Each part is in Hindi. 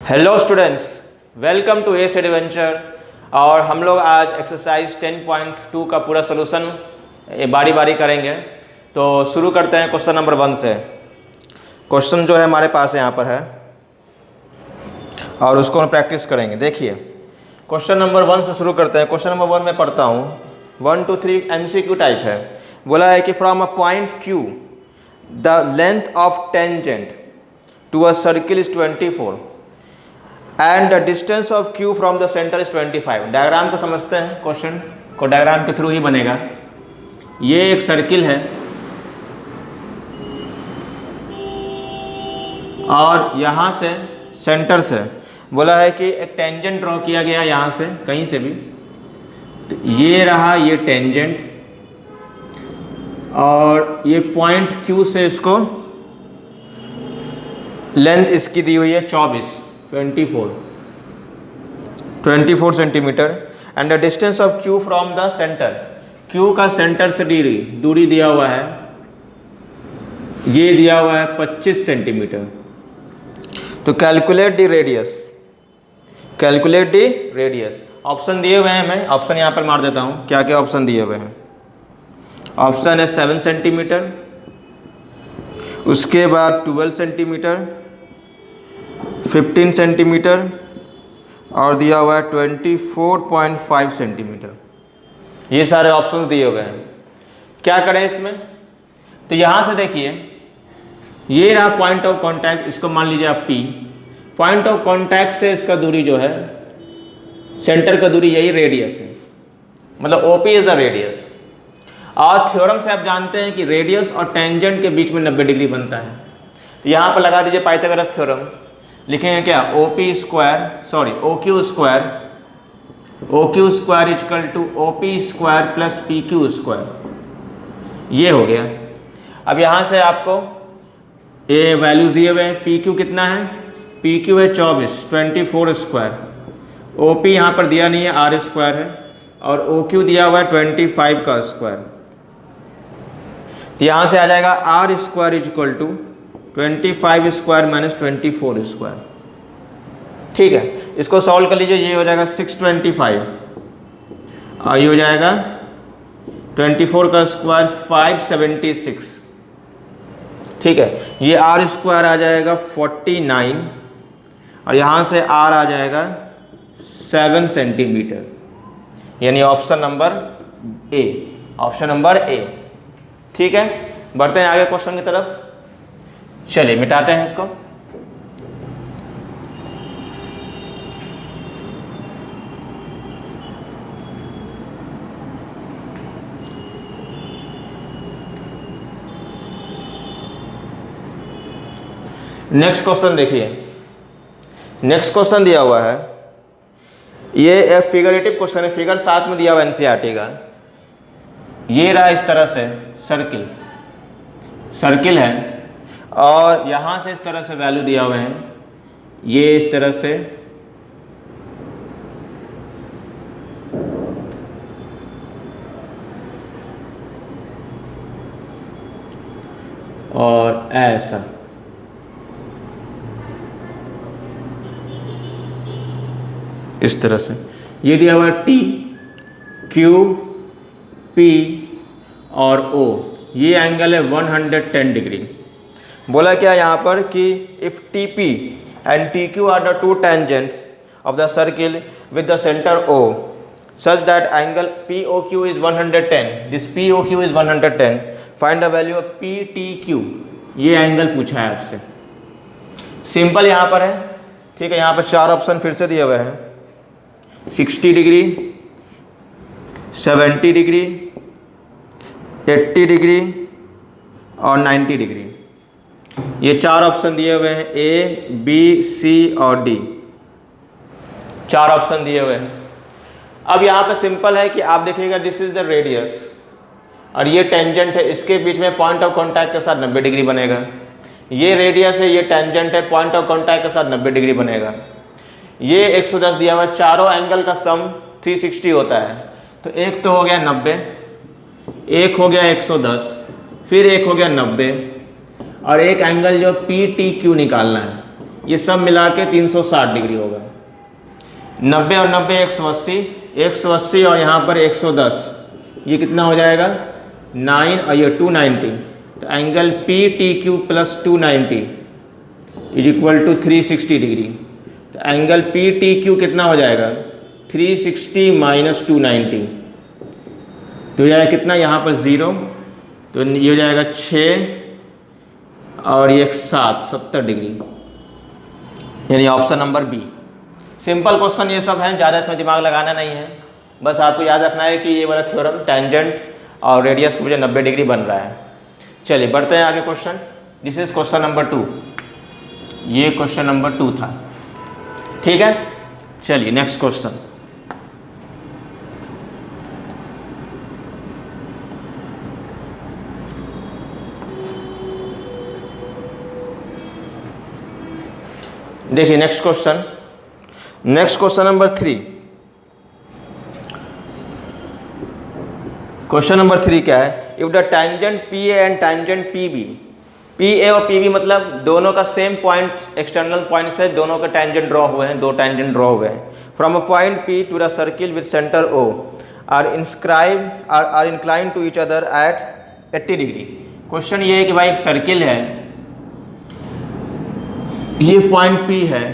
Hello students, welcome to S adventure. और हम लोग आज एक्सरसाइज 10.2 का पूरा सोल्यूशन बारी बारी करेंगे। तो शुरू करते हैं क्वेश्चन नंबर 1 से। क्वेश्चन जो है हमारे पास यहाँ पर है और उसको हम प्रैक्टिस करेंगे। देखिए क्वेश्चन नंबर 1 से शुरू करते हैं। क्वेश्चन नंबर 1 में पढ़ता हूँ, 1 2 3 MCQ टाइप है। बोला है कि from a point Q the length of tangent to a circle is 24 and the distance of Q from the centre is 25। Diagram को समझते हैं, क्वेश्चन को डायग्राम के थ्रू ही बनेगा। ये एक सर्किल है और यहाँ से सेंटर से बोला है कि एक टेंजेंट ड्रॉ किया गया यहाँ से कहीं से भी। तो ये रहा ये टेंजेंट और ये पॉइंट Q से इसको लेंथ इसकी दी हुई है 24 centimetre and the distance of Q from the centre. Q का सेंटर से दूरी दिया हुआ है, ये दिया हुआ है 25 सेंटीमीटर। तो कैलकुलेट द रेडियस। ऑप्शन दिए हुए हैं, मैं ऑप्शन यहाँ पर मार देता हूँ। क्या क्या ऑप्शन दिए हुए हैं? ऑप्शन है 7 सेंटीमीटर, उसके बाद 12 सेंटीमीटर, 15 सेंटीमीटर और दिया हुआ है 24.5 सेंटीमीटर। ये सारे ऑप्शंस दिए हुए हैं। क्या करें इसमें? तो यहाँ से देखिए, ये रहा पॉइंट ऑफ कांटेक्ट, इसको मान लीजिए आप P। पॉइंट ऑफ कांटेक्ट से इसका दूरी जो है, सेंटर का दूरी, यही रेडियस है, मतलब OP इज द रेडियस। और थ्योरम से आप जानते हैं कि रेडियस और टेंजेंट के बीच में 90 डिग्री बनता है। तो यहाँ पर लगा दीजिए पाइथागोरस थ्योरम। लिखेंगे क्या? OQ square equal to OP square plus PQ square. ये हो गया। अब यहाँ से आपको ये वैल्यूज दिए हुए हैं। PQ कितना है? PQ है 24 स्क्वायर। OP यहाँ पर दिया नहीं है, R स्क्वायर है, और OQ दिया हुआ है 25 का स्क्वायर। तो यहाँ से आ जाएगा R square equal to 25 square minus 24 square. ठीक है, इसको सॉल्व कर लीजिए। ये हो जाएगा 625 और ये हो जाएगा 24 का स्क्वायर 576। ठीक है, ये R स्क्वायर आ जाएगा 49 और यहाँ से R आ जाएगा 7 सेंटीमीटर, यानी ऑप्शन नंबर ए। ठीक है, बढ़ते हैं आगे क्वेश्चन की तरफ। चलिए मिटाते हैं इसको। नेक्स्ट क्वेश्चन देखिए। नेक्स्ट क्वेश्चन दिया हुआ है, ये फिगरेटिव क्वेश्चन है, फिगर 7 में दिया हुआ NCERT का। ये रहा इस तरह से सर्किल है और यहाँ से इस तरह से वैल्यू दिया हुए हैं, ये इस तरह से, और ऐसा। इस तरह से ये दिया हुआ है T, Q, P और O। ये एंगल है 110 डिग्री। बोला क्या यहाँ पर कि if TP and TQ are the two tangents of the circle with the centre O such that angle POQ is 110, this POQ is 110, find the value of PTQ। ये एंगल पूछा है आपसे। सिंपल यहाँ पर है। ठीक है, यहाँ पर 4 ऑप्शन फिर से दिए हुए हैं, 60 डिग्री, 70 डिग्री, 80 डिग्री और 90 डिग्री। ये 4 ऑप्शन दिए हुए हैं, A, B, C और D। 4 ऑप्शन दिए हुए हैं। अब यहाँ पे सिंपल है कि आप देखिएगा, दिस इज द रेडियस और ये टेंजेंट है, इसके बीच में पॉइंट ऑफ कांटेक्ट के साथ 90 डिग्री बनेगा। ये रेडियस है, ये टेंजेंट है, पॉइंट ऑफ कांटेक्ट के साथ 90 डिग्री बनेगा। ये 110 दिया हुआ है। चारों एंगल का सम 360 होता है। तो एक तो हो गया 90, एक हो गया 110, फिर एक हो गया 90 और एक एंगल जो PTQ निकालना है। ये सब मिला के 360 डिग्री होगा। 90 और 90 180, 180 और यहाँ पर 110, ये कितना हो जाएगा 9 और ये 290। तो angle P T Q plus 290 is equal to 360 degree. तो एंगल पी टी क्यू कितना हो जाएगा 360 माइनस 290, तो हो जाएगा कितना यहाँ पर 0, तो ये हो जाएगा 6 और ये 7, 70 डिग्री, यानी option number B. Simple question ये सब हैं, ज़्यादा इसमें दिमाग लगाना नहीं है, बस आपको याद रखना है कि ये वाला थ्योरम टेंजेंट और रेडियस की वजह 90 डिग्री बन रहा है। चलिए बढ़ते हैं आगे question. This is question number 2, ये क्वेश्चन नंबर 2 था, ठीक है। चलिए नेक्स्ट क्वेश्चन। देखिए next question, next question number 3। Question number 3 क्या है, if the tangent P A and tangent P B, P A और पी बी मतलब दोनों का सेम पॉइंट एक्सटर्नल पॉइंट से दोनों के टेंजेंट ड्रॉ हुए हैं, दो टेंजेंट ड्रॉ हुए हैं from a point P to the circle with centre O are incline to each other at 80 degree. Question ये है कि भाई एक सर्किल है, ये पॉइंट पी है,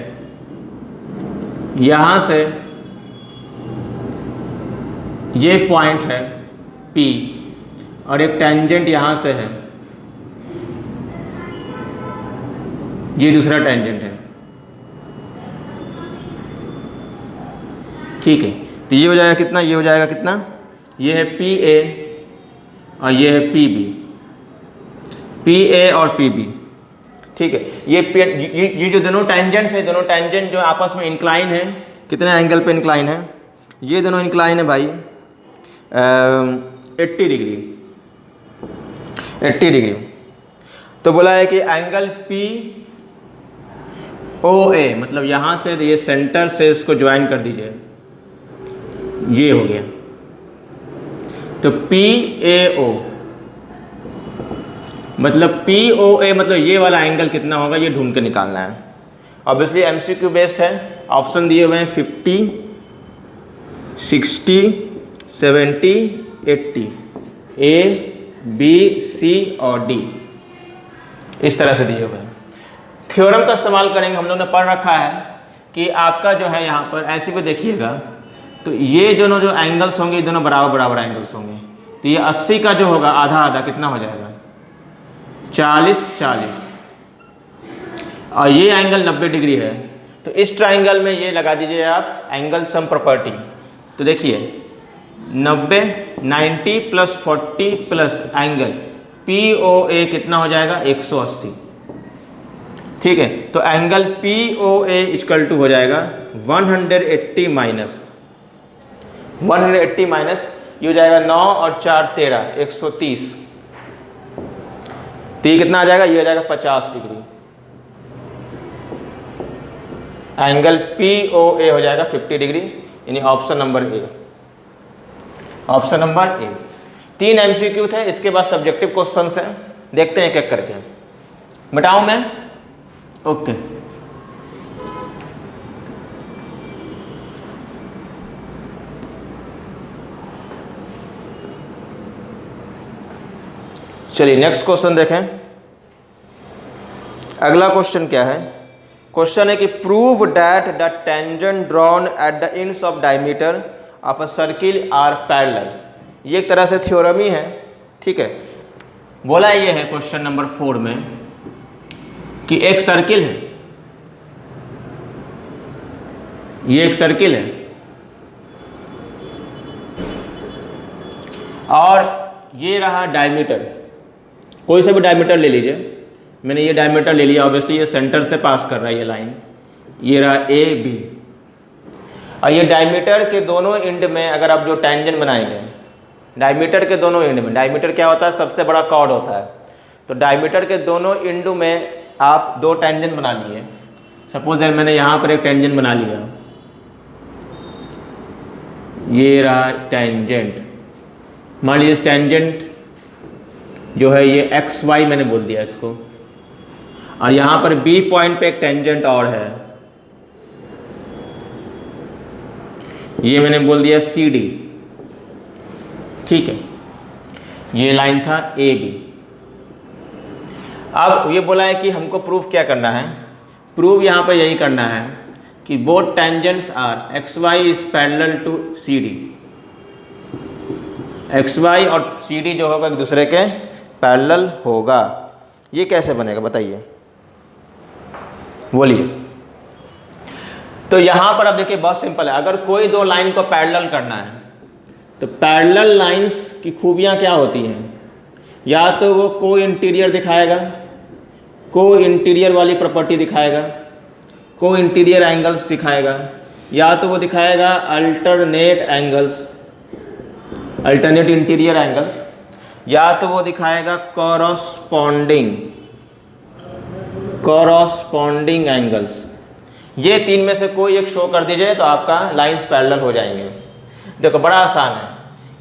यहां से ये पॉइंट है पी और एक टेंजेंट यहां से है, ये दूसरा टेंजेंट है, ठीक है। तो ये हो जाएगा कितना, ये हो जाएगा कितना, ये है पी ए और ये है पी बी, पी ए और पी बी, ठीक है। ये जो दोनों टेंजेंट्स है, दोनों टेंजेंट जो आपस में इंक्लाइन है, कितने एंगल पे इंक्लाइन है, ये दोनों इंक्लाइन है भाई 80 डिग्री, 80 डिग्री। तो बोला है कि एंगल पी ओ ए, मतलब यहाँ से ये सेंटर से इसको ज्वाइन कर दीजिए, ये हो गया। तो पी ए ओ मतलब पी ओ ए मतलब ये वाला एंगल कितना होगा, ये ढूंढ के निकालना है। ऑब्वियसली एमसीक्यू बेस्ड है, ऑप्शन दिए हुए हैं 50, 60, 70, 80, ए बी सी और डी, इस तरह से दिए हुए हैं। थ्योरम का इस्तेमाल करेंगे, हम लोग ने पढ़ रखा है कि आपका जो है यहाँ पर ऐसे भी देखिएगा, तो ये दोनों जो एंगल्स होंगे, ये दोनों बराबर बराबर एंगल्स होंगे। तो ये 80 का जो होगा आधा आधा कितना हो जाएगा 40, 40, और ये एंगल 90 डिग्री है। तो इस ट्राइंगल में ये लगा दीजिए आप एंगल सम प्रॉपर्टी। तो देखिए 90 plus 40 plus angle P O A कितना हो जाएगा 180, ठीक है। तो angle P O A equal to हो जाएगा 180 माइनस 180 माइनस ये हो जाएगा 9 और 4 13, 130। तो ये कितना आ जाएगा, ये हो जाएगा 50 डिग्री। एंगल पी ओ ए हो जाएगा 50 डिग्री, यानी option number A, option number A. 3 MCQ थे, इसके बाद सब्जेक्टिव क्वेश्चंस हैं, देखते हैं एक एक करके। बताऊं मैं, ओके। चलिए नेक्स्ट क्वेश्चन देखें। अगला क्वेश्चन क्या है, क्वेश्चन है कि prove that the tangent drawn at the ends of diameter of a circle are parallel. ये एक तरह से थ्योरम ही है, ठीक है। बोला ये है क्वेश्चन नंबर 4 में कि एक सर्किल है, ये एक सर्किल है और ये रहा डायमीटर, कोई से भी डायमीटर ले लीजिए। मैंने ये डायमीटर ले लिया, ऑब्वियसली ये सेंटर से पास कर रहा है ये लाइन, ये रहा ए बी, और ये डायमीटर के दोनों एंड में अगर आप जो टेंजेंट बनाएंगे, डायमीटर के दोनों एंड में, डायमीटर क्या होता है, सबसे बड़ा कॉर्ड होता है। तो डायमीटर के दोनों एंड में आप 2 टेंजेंट बना लिए। सपोज मैंने यहाँ पर एक टेंजेंट बना लिया, ये रहा टेंजेंट। मान लीजिए टेंजेंट जो है ये एक्स वाई मैंने बोल दिया इसको, और यहाँ पर बी पॉइंट पे एक टेंजेंट और है, ये मैंने बोल दिया सी डी। ठीक है, ये लाइन था ए बी। अब ये बोला है कि हमको प्रूफ क्या करना है, प्रूफ यहाँ पर यही करना है कि both tangents are X Y is parallel to C D. X Y और सी डी जो होगा एक दूसरे के पैरेलल होगा। ये कैसे बनेगा बताइए, बोलिए। तो यहाँ पर अब देखिए बहुत सिंपल है, अगर कोई दो लाइन को पैरेलल करना है तो पैरेलल लाइंस की खूबियाँ क्या होती हैं, या तो वो को इंटीरियर दिखाएगा, को इंटीरियर वाली प्रॉपर्टी दिखाएगा, को इंटीरियर एंगल्स दिखाएगा, या तो वो दिखाएगा alternate angles, alternate interior angles, या तो वो दिखाएगा कॉरस्पॉन्डिंग एंगल्स। ये तीन में से कोई एक शो कर दीजिए तो आपका लाइंस पैरेलल हो जाएंगे। देखो बड़ा आसान है,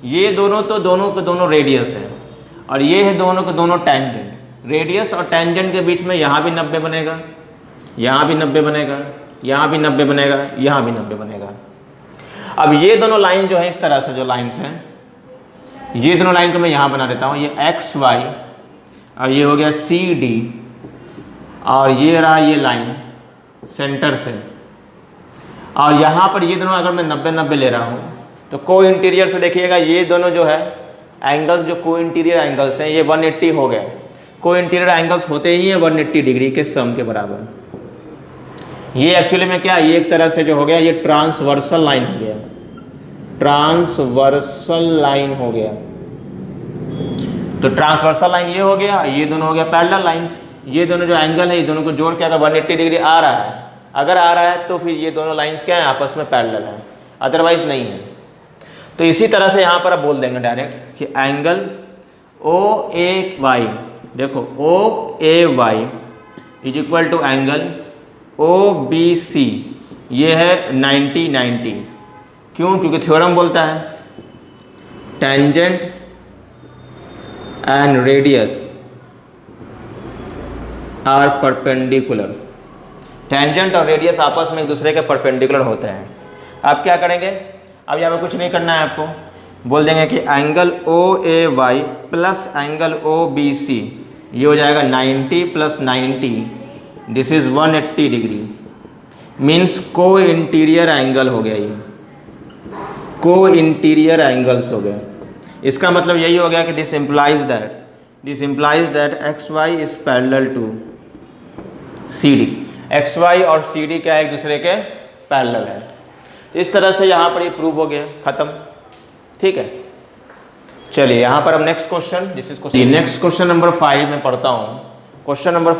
ये दोनों तो दोनों के दोनों रेडियस है और ये है दोनों के दोनों टेंजेंट। रेडियस और टेंजेंट के बीच में यहाँ भी 90 बनेगा, यहाँ भी 90 बनेगा, यहाँ भी 90 बनेगा, यहाँ भी 90 बनेगा। अब ये दोनों लाइन जो है इस तरह से जो लाइंस हैं, ये दोनों लाइन को मैं यहाँ बना देता हूँ, ये एक्स वाई और ये हो गया सी डी, और ये रहा ये लाइन सेंटर से, और यहाँ पर ये दोनों अगर मैं 90-90 ले रहा हूँ तो को इंटीरियर से देखिएगा ये दोनों जो है एंगल्स, जो को इंटीरियर एंगल्स हैं ये 180 हो गए। को इंटीरियर एंगल्स होते ही हैं 180 डिग्री के सम के बराबर। ये एक्चुअली में क्या, ये एक तरह से जो हो गया ये ट्रांसवर्सल लाइन हो गया, ट्रांसवर्सल लाइन हो गया। तो ट्रांसवर्सल लाइन ये हो गया, ये दोनों हो गया पैरेलल लाइंस। ये दोनों जो एंगल है ये दोनों को जोड़ के अगर 180 डिग्री आ रहा है, अगर आ रहा है तो फिर ये दोनों लाइंस क्या है आपस में पैरेलल है, अदरवाइज नहीं है। तो इसी तरह से यहाँ पर आप बोल देंगे डायरेक्ट कि एंगल ओ ए वाई, देखो O A Y is equal to angle O B C, ये है 90-90। क्यों? क्योंकि थ्योरम बोलता है tangent and radius are perpendicular. Tangent और रेडियस आपस में एक दूसरे के परपेंडिकुलर होते हैं। आप क्या करेंगे, अब यहाँ पे कुछ नहीं करना है आपको, बोल देंगे कि angle O A Y plus angle O B C, ये हो जाएगा 90 + 90, दिस इज़ 180 डिग्री, मीन्स को इंटीरियर एंगल हो गया, ये को इंटीरियर एंगल्स हो गए। इसका मतलब यही हो गया कि this implies that X Y is parallel to C D. X Y और सी डी क्या है, एक दूसरे के पैरेलल है। इस तरह से यहाँ पर ये प्रूव हो गया, खत्म। ठीक है, चलिए यहाँ पर अब next question, this is question, next question number 5 में पढ़ता हूँ। क्वेश्चन नंबर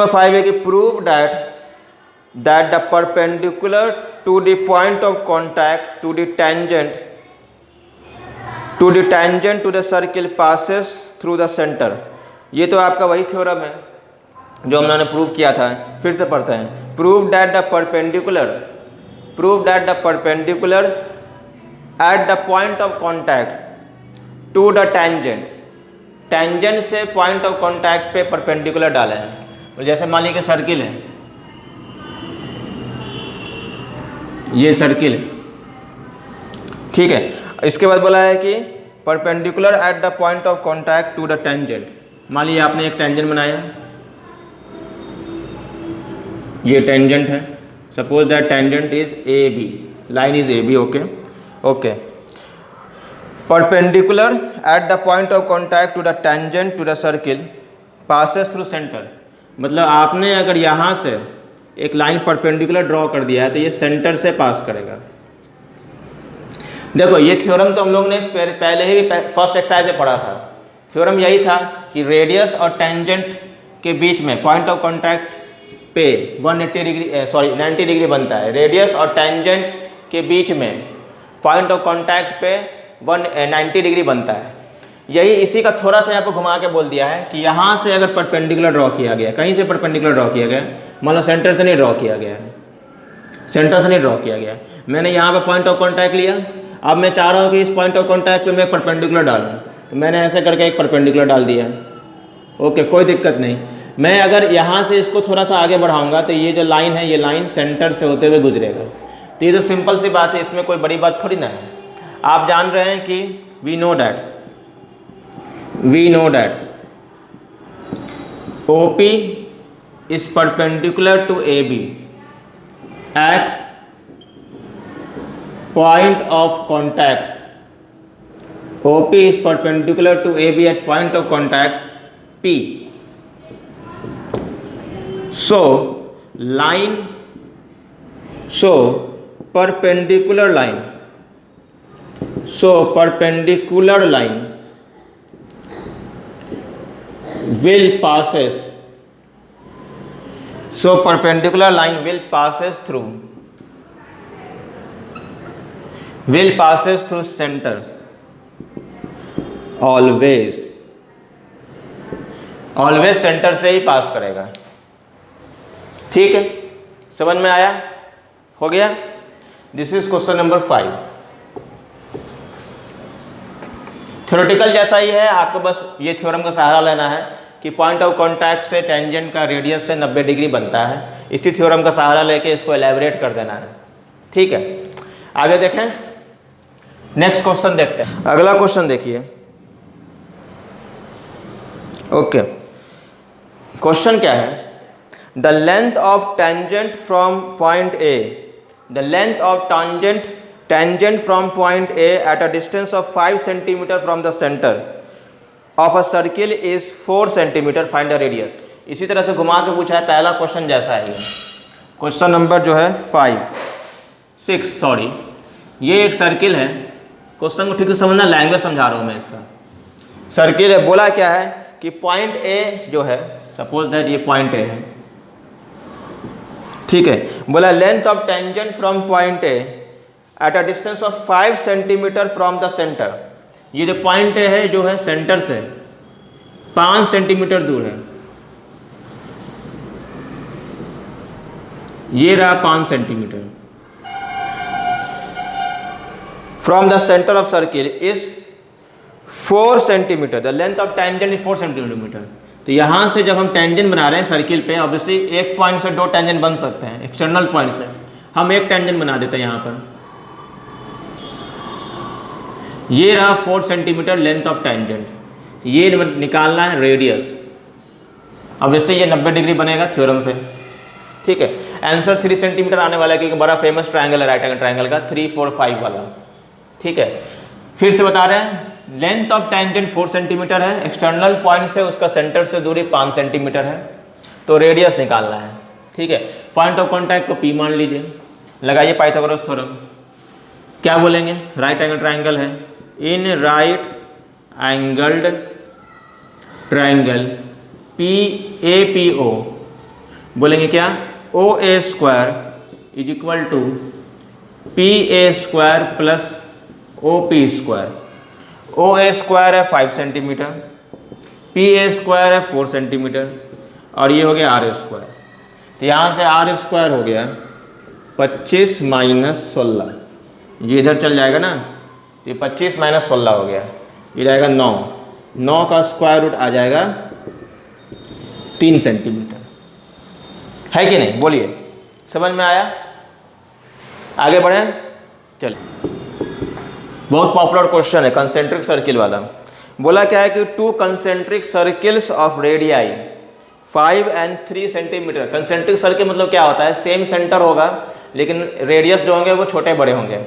5 है कि prove that the perpendicular to the point of contact to the tangent to the circle passes through the centre. ये तो आपका वही थ्योरम है जो हमने प्रूव किया था, फिर से पढ़ते हैं। Prove that the perpendicular at the point of contact to the tangent से पॉइंट ऑफ कॉन्टैक्ट पे परपेंडिकुलर डाले हैं। जैसे मान लीजिए सर्किल है, ये सर्किल है, ठीक है। इसके बाद बोला है कि perpendicular at the point of contact to the tangent. मान लीजिए आपने एक टेंजेंट बनाया, ये टेंजेंट है, suppose that tangent is A B, line is A B, okay. Perpendicular at the point of contact to the tangent to the circle passes through centre. मतलब आपने अगर यहाँ से एक लाइन परपेंडिकुलर ड्रॉ कर दिया है तो ये सेंटर से पास करेगा। देखो ये थ्योरम तो हम लोग ने पहले ही फर्स्ट एक्सरसाइज में पढ़ा था। थ्योरम यही था कि रेडियस और टेंजेंट के बीच में पॉइंट ऑफ कॉन्टैक्ट पे 90 डिग्री बनता है। रेडियस और टेंजेंट के बीच में पॉइंट ऑफ कॉन्टैक्ट पे 90 डिग्री बनता है। यही इसी का थोड़ा सा यहाँ पर घुमा के बोल दिया है कि यहाँ से अगर परपेंडिकुलर ड्रॉ किया गया, कहीं से परपेंडिकुलर ड्रॉ किया गया, मतलब सेंटर से नहीं ड्रॉ किया गया है, सेंटर से नहीं ड्रॉ किया गया, मैंने यहाँ पे पॉइंट ऑफ कॉन्टैक्ट लिया, अब मैं चाह रहा हूँ कि इस पॉइंट ऑफ कॉन्टैक्ट पे मैं परपेंडिकुलर डालूँ, तो मैंने ऐसे करके एक परपेंडिकुलर डाल दिया, ओके, कोई दिक्कत नहीं। मैं अगर यहाँ से इसको थोड़ा सा आगे बढ़ाऊंगा तो ये जो लाइन है, ये लाइन सेंटर से होते हुए गुजरेगा। तो ये तो सिंपल सी बात है, इसमें कोई बड़ी बात थोड़ी ना है। आप जान रहे हैं कि we know that OP is perpendicular to AB at point of contact. OP is perpendicular to AB at point of contact P. So perpendicular line will passes through center always centre से ही पास करेगा। ठीक है, समझ में आया? हो गया। This is question number 5। Theoretical जैसा ही है, आपको बस ये थ्योरम का सहारा लेना है कि पॉइंट ऑफ कांटेक्ट से टेंजेंट का रेडियस से 90 डिग्री बनता है। इसी थ्योरम का सहारा लेके इसको एलैबोरेट कर देना है। ठीक है, आगे देखें, नेक्स्ट क्वेश्चन देखते हैं। अगला क्वेश्चन देखिए। ओके, क्वेश्चन क्या है? The length of tangent from point A, the length of tangent from point A at a distance of 5 cm from the center of a circle is 4 cm, find the radius। इसी तरह से घुमा के पूछा है, पहला क्वेश्चन जैसा है। क्वेश्चन नंबर जो है 6 सॉरी, ये एक सर्किल है। क्वेश्चन को ठीक से समझना, लैंग्वेज समझा रहा हूँ मैं इसका। सर्किल है, बोला क्या है कि पॉइंट ए जो है, सपोज दैट ये पॉइंट ए है, ठीक है। बोला length of tangent from point A at a distance of 5 centimetre from the centre. ये जो पॉइंट ए है जो है सेंटर से 5 सेंटीमीटर दूर है। ये रहा 5 centimetre. From the centre of circle is 4 centimetre, the length of tangent is 4 centimetre. तो यहाँ से जब हम टेंजेंट बना रहे हैं सर्किल पे, ऑब्वियसली एक पॉइंट से 2 टेंजेंट बन सकते हैं। एक्सटर्नल पॉइंट से हम एक टेंजेंट बना देते हैं यहाँ पर। ये रहा 4 सेंटीमीटर लेंथ ऑफ टेंजेंट। ये निकालना है रेडियस। ऑब्वियसली ये 90 डिग्री बनेगा थ्योरम से। ठीक है, आंसर 3 सेंटीमीटर आने वाला है, क्योंकि बड़ा फेमस ट्रायंगल है राइट एंगल ट्रायंगल का, 3, 4, 5 वाला। ठीक है, फिर से बता रहे हैं, लेंथ ऑफ टेंजेंट 4 सेंटीमीटर है, एक्सटर्नल पॉइंट से उसका सेंटर से दूरी 5 सेंटीमीटर है, तो रेडियस निकालना है। ठीक है, पॉइंट ऑफ कॉन्टैक्ट को P मान लीजिए, लगाइए पाइथागोरस थ्योरम। क्या बोलेंगे? राइट एंगल ट्रायंगल है, in right angled triangle PAPO बोलेंगे क्या? OA square is equal to PA square plus OP square. OA square है 5 सेंटीमीटर, PA स्क्वायर है 4 सेंटीमीटर, और ये हो गया R स्क्वायर। तो यहाँ से R स्क्वायर हो गया 25 माइनस 16, ये इधर चल जाएगा ना, तो ये 25 माइनस 16 हो गया, ये जाएगा 9। 9 का स्क्वायर रूट आ जाएगा 3 सेंटीमीटर। है कि नहीं? बोलिए, समझ में आया? आगे बढ़ें, चलिए। बहुत पॉपुलर क्वेश्चन है कंसेंट्रिक सर्किल वाला। बोला क्या है कि 2 concentric circles of radii 5 and 3 centimetre. Concentric circle मतलब क्या होता है? सेम सेंटर होगा लेकिन रेडियस जो होंगे वो छोटे बड़े होंगे,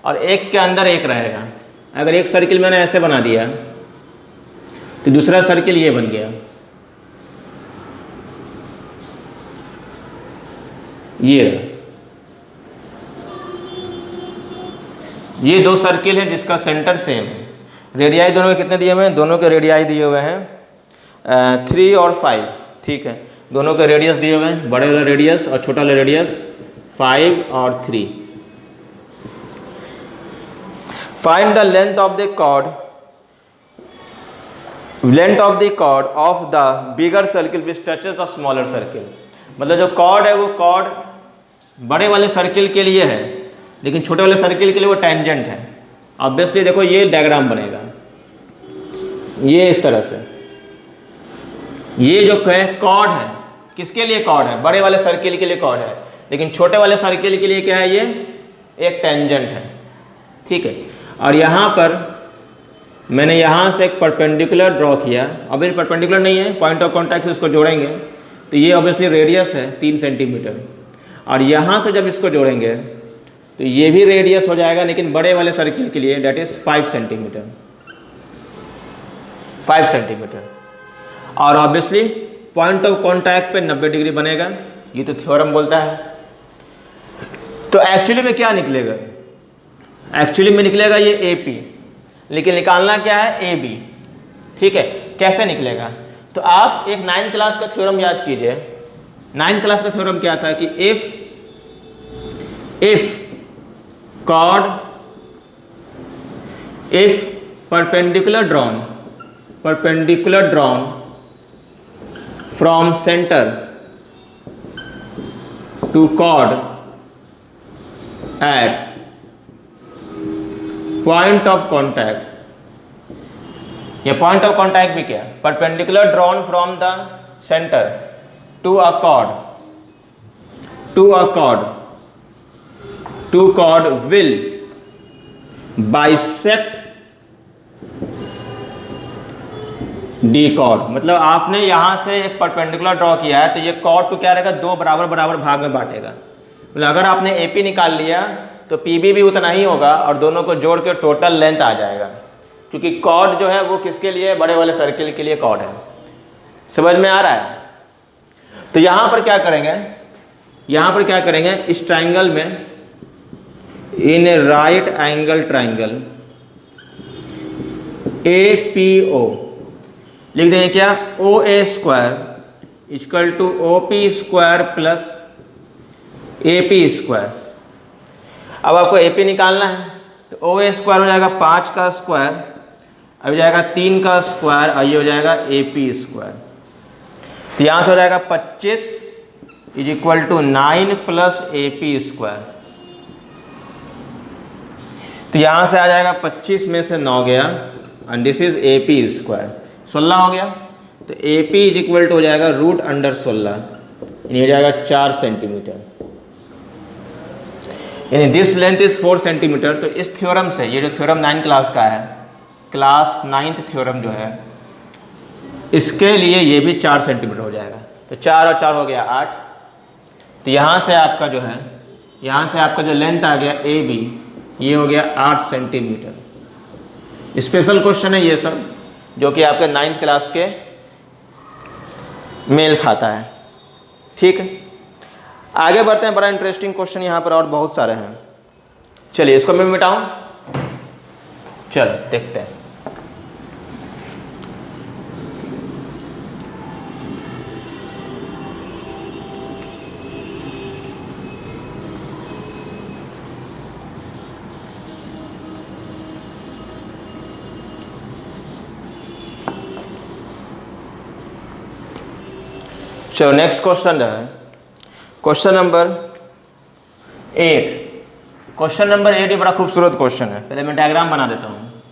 और एक के अंदर एक रहेगा। अगर एक सर्किल मैंने ऐसे बना दिया तो दूसरा सर्किल ये बन गया, ये 2 सर्किल है जिसका सेंटर सेम है। रेडियाई दोनों के कितने दिए हुए हैं? दोनों के रेडियाई दिए हुए हैं 3 और 5। ठीक है, दोनों के रेडियस दिए हुए हैं, बड़े वाला रेडियस और छोटा वाला रेडियस 5 और 3। Find the length of the chord, of the bigger circle which touches the smaller circle. मतलब जो कॉर्ड है वो कॉर्ड बड़े वाले सर्किल के लिए है, लेकिन छोटे वाले सर्किल के लिए वो टेंजेंट है। ऑब्वियसली देखो ये डायग्राम बनेगा, ये इस तरह से, ये जो है कॉर्ड है, किसके लिए कॉर्ड है? बड़े वाले सर्किल के लिए कॉर्ड है, लेकिन छोटे वाले सर्किल के लिए क्या है? ये एक टेंजेंट है, ठीक है। और यहाँ पर मैंने यहाँ से एक परपेंडिकुलर ड्रॉ किया। अब ये परपेंडिकुलर नहीं है, पॉइंट ऑफ कॉन्टैक्ट से इसको जोड़ेंगे तो ये ऑब्वियसली रेडियस है 3 सेंटीमीटर, और यहाँ से जब इसको जोड़ेंगे तो ये भी रेडियस हो जाएगा, लेकिन बड़े वाले सर्किल के लिए डेट इज़ 5 सेंटीमीटर, 5 सेंटीमीटर। और ऑब्वियसली पॉइंट ऑफ कॉन्टैक्ट पे 90 डिग्री बनेगा, ये तो थ्योरम बोलता है। तो एक्चुअली में क्या निकलेगा? एक्चुअली में निकलेगा ये AP, लेकिन निकालना क्या है? AB, ठीक है। कैसे निकलेगा? तो आप एक 9th क्लास का थ्योरम याद कीजिए। 9th क्लास का थ्योरम क्या था कि if perpendicular drawn from center to chord at point of contact, या पॉइंट ऑफ कॉन्टैक्ट भी क्या? Perpendicular drawn from the centre to a chord will bisect the chord. मतलब आपने यहां से एक परपेंडिकुलर ड्रॉ किया है तो ये कॉर्ड को क्या रहेगा? 2 बराबर बराबर भाग में बांटेगा। मतलब अगर आपने AP निकाल लिया तो PB भी उतना ही होगा और दोनों को जोड़ के टोटल लेंथ आ जाएगा, क्योंकि कॉर्ड जो है वो किसके लिए? बड़े वाले सर्किल के लिए कॉर्ड है। समझ में आ रहा है? तो यहाँ पर क्या करेंगे? इस ट्राइंगल में in a right angle triangle APO लिख देंगे क्या? OA square equal to OP square plus AP square. अब आपको AP निकालना है तो OA स्क्वायर हो जाएगा 5 का स्क्वायर, अब हो जाएगा 3 का स्क्वायर, और ये हो जाएगा AP स्क्वायर। तो यहाँ से हो जाएगा 25 is equal to 9 plus AP square. तो यहाँ से आ जाएगा 25 में से 9 गया, and this is AP square, 16 हो गया। तो AP इज इक्वल टू हो जाएगा √16, यानी हो जाएगा 4 सेंटीमीटर, यानी दिस लेंथ इज 4 सेंटीमीटर। तो इस थ्योरम से, ये जो थ्योरम 9 क्लास का है, क्लास 9th थ्योरम जो है, इसके लिए ये भी 4 सेंटीमीटर हो जाएगा। तो 4 और 4 हो गया 8। तो यहाँ से आपका जो है, यहाँ से आपका जो लेंथ आ गया AB, ये हो गया 8 सेंटीमीटर। स्पेशल क्वेश्चन है ये सब, जो कि आपके 9th क्लास के मेल खाता है, ठीक है। आगे बढ़ते हैं, बड़ा इंटरेस्टिंग क्वेश्चन यहाँ पर और बहुत सारे हैं। चलिए इसको मैं मिटाऊं, चलो देखते हैं। चलो नेक्स्ट क्वेश्चन है, क्वेश्चन नंबर 8। क्वेश्चन नंबर 8 ये बड़ा खूबसूरत क्वेश्चन है। पहले मैं डायग्राम बना देता हूँ।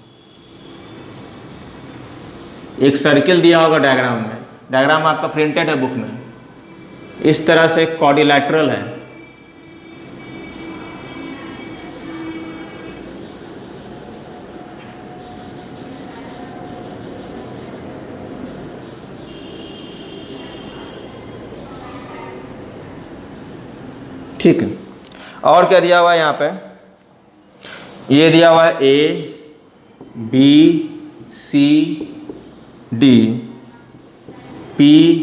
एक सर्किल दिया होगा डायग्राम में, डायग्राम आपका प्रिंटेड है बुक में। इस तरह से क्वाड्रिलैटरल है, ठीक है। और क्या दिया हुआ है यहाँ पे? ये दिया हुआ है ABCD PQRS,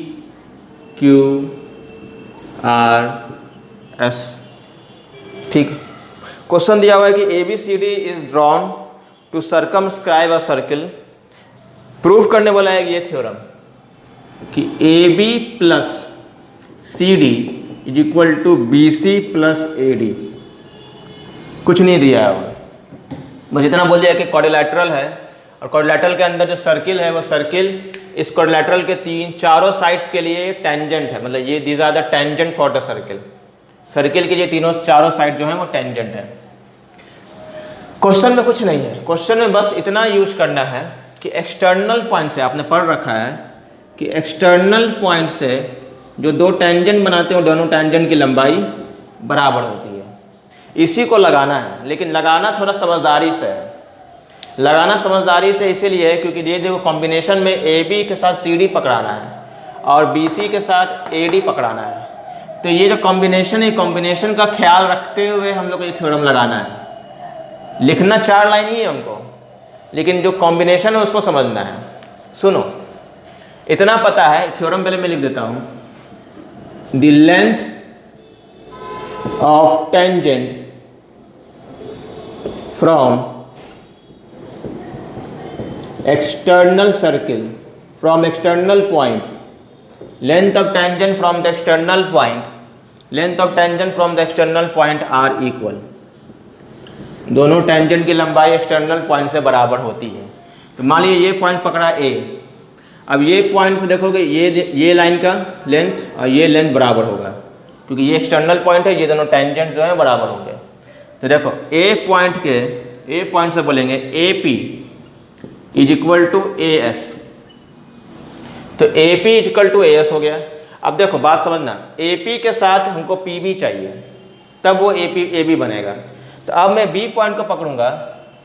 ठीक है। क्वेश्चन दिया हुआ है कि ABCD is drawn to circumscribe a circle. Proof करने वाला है ये थ्योरम कि AB plus CD is equal to BC plus AD। कुछ नहीं दिया है, बस इतना बोल दिया कि क्वाड्रिलैटरल है, और क्वाड्रिलैटरल के अंदर जो सर्किल है वो सर्किल इस क्वाड्रिलैटरल के चारों साइड्स के लिए टेंजेंट है। मतलब ये these are the tangent for the circle. Circle के ये चारों साइड जो है वो टेंजेंट है। क्वेश्चन में कुछ नहीं है, क्वेश्चन में बस इतना यूज करना है कि एक्सटर्नल पॉइंट से, आपने पढ़ रखा है कि एक्सटर्नल पॉइंट से जो दो टेंजेंट बनाते हैं दोनों टेंजेंट की लंबाई बराबर होती है। इसी को लगाना है, लेकिन लगाना थोड़ा समझदारी से है। लगाना समझदारी से इसीलिए है क्योंकि ये देखो कॉम्बिनेशन में ए बी के साथ सी डी पकड़ाना है और बी सी के साथ ए डी पकड़ाना है। तो ये जो कॉम्बिनेशन है, कॉम्बिनेशन का ख्याल रखते हुए हम लोग को ये थ्योरम लगाना है। लिखना 4 लाइन ही है हमको, लेकिन जो कॉम्बिनेशन है उसको समझना है। सुनो, इतना पता है, थ्योरम पहले मैं लिख देता हूँ। The length of tangent from external circle from external point, length of tangent from the external point, length of tangent from the external point are equal। दोनों टेंजेंट की लंबाई एक्सटर्नल पॉइंट से बराबर होती है। तो मान लीजिए ये पॉइंट पकड़ा ए, अब ये पॉइंट से देखोगे ये लाइन का लेंथ और ये लेंथ बराबर होगा क्योंकि ये एक्सटर्नल पॉइंट है, ये दोनों टेंजेंट जो है बराबर होंगे। तो देखो ए पॉइंट से बोलेंगे A P is equal to A S, तो A P is equal to A S हो गया। अब देखो बात समझना, ए पी के साथ हमको पी बी चाहिए, तब वो ए बी बनेगा। तो अब मैं बी पॉइंट को पकड़ूंगा,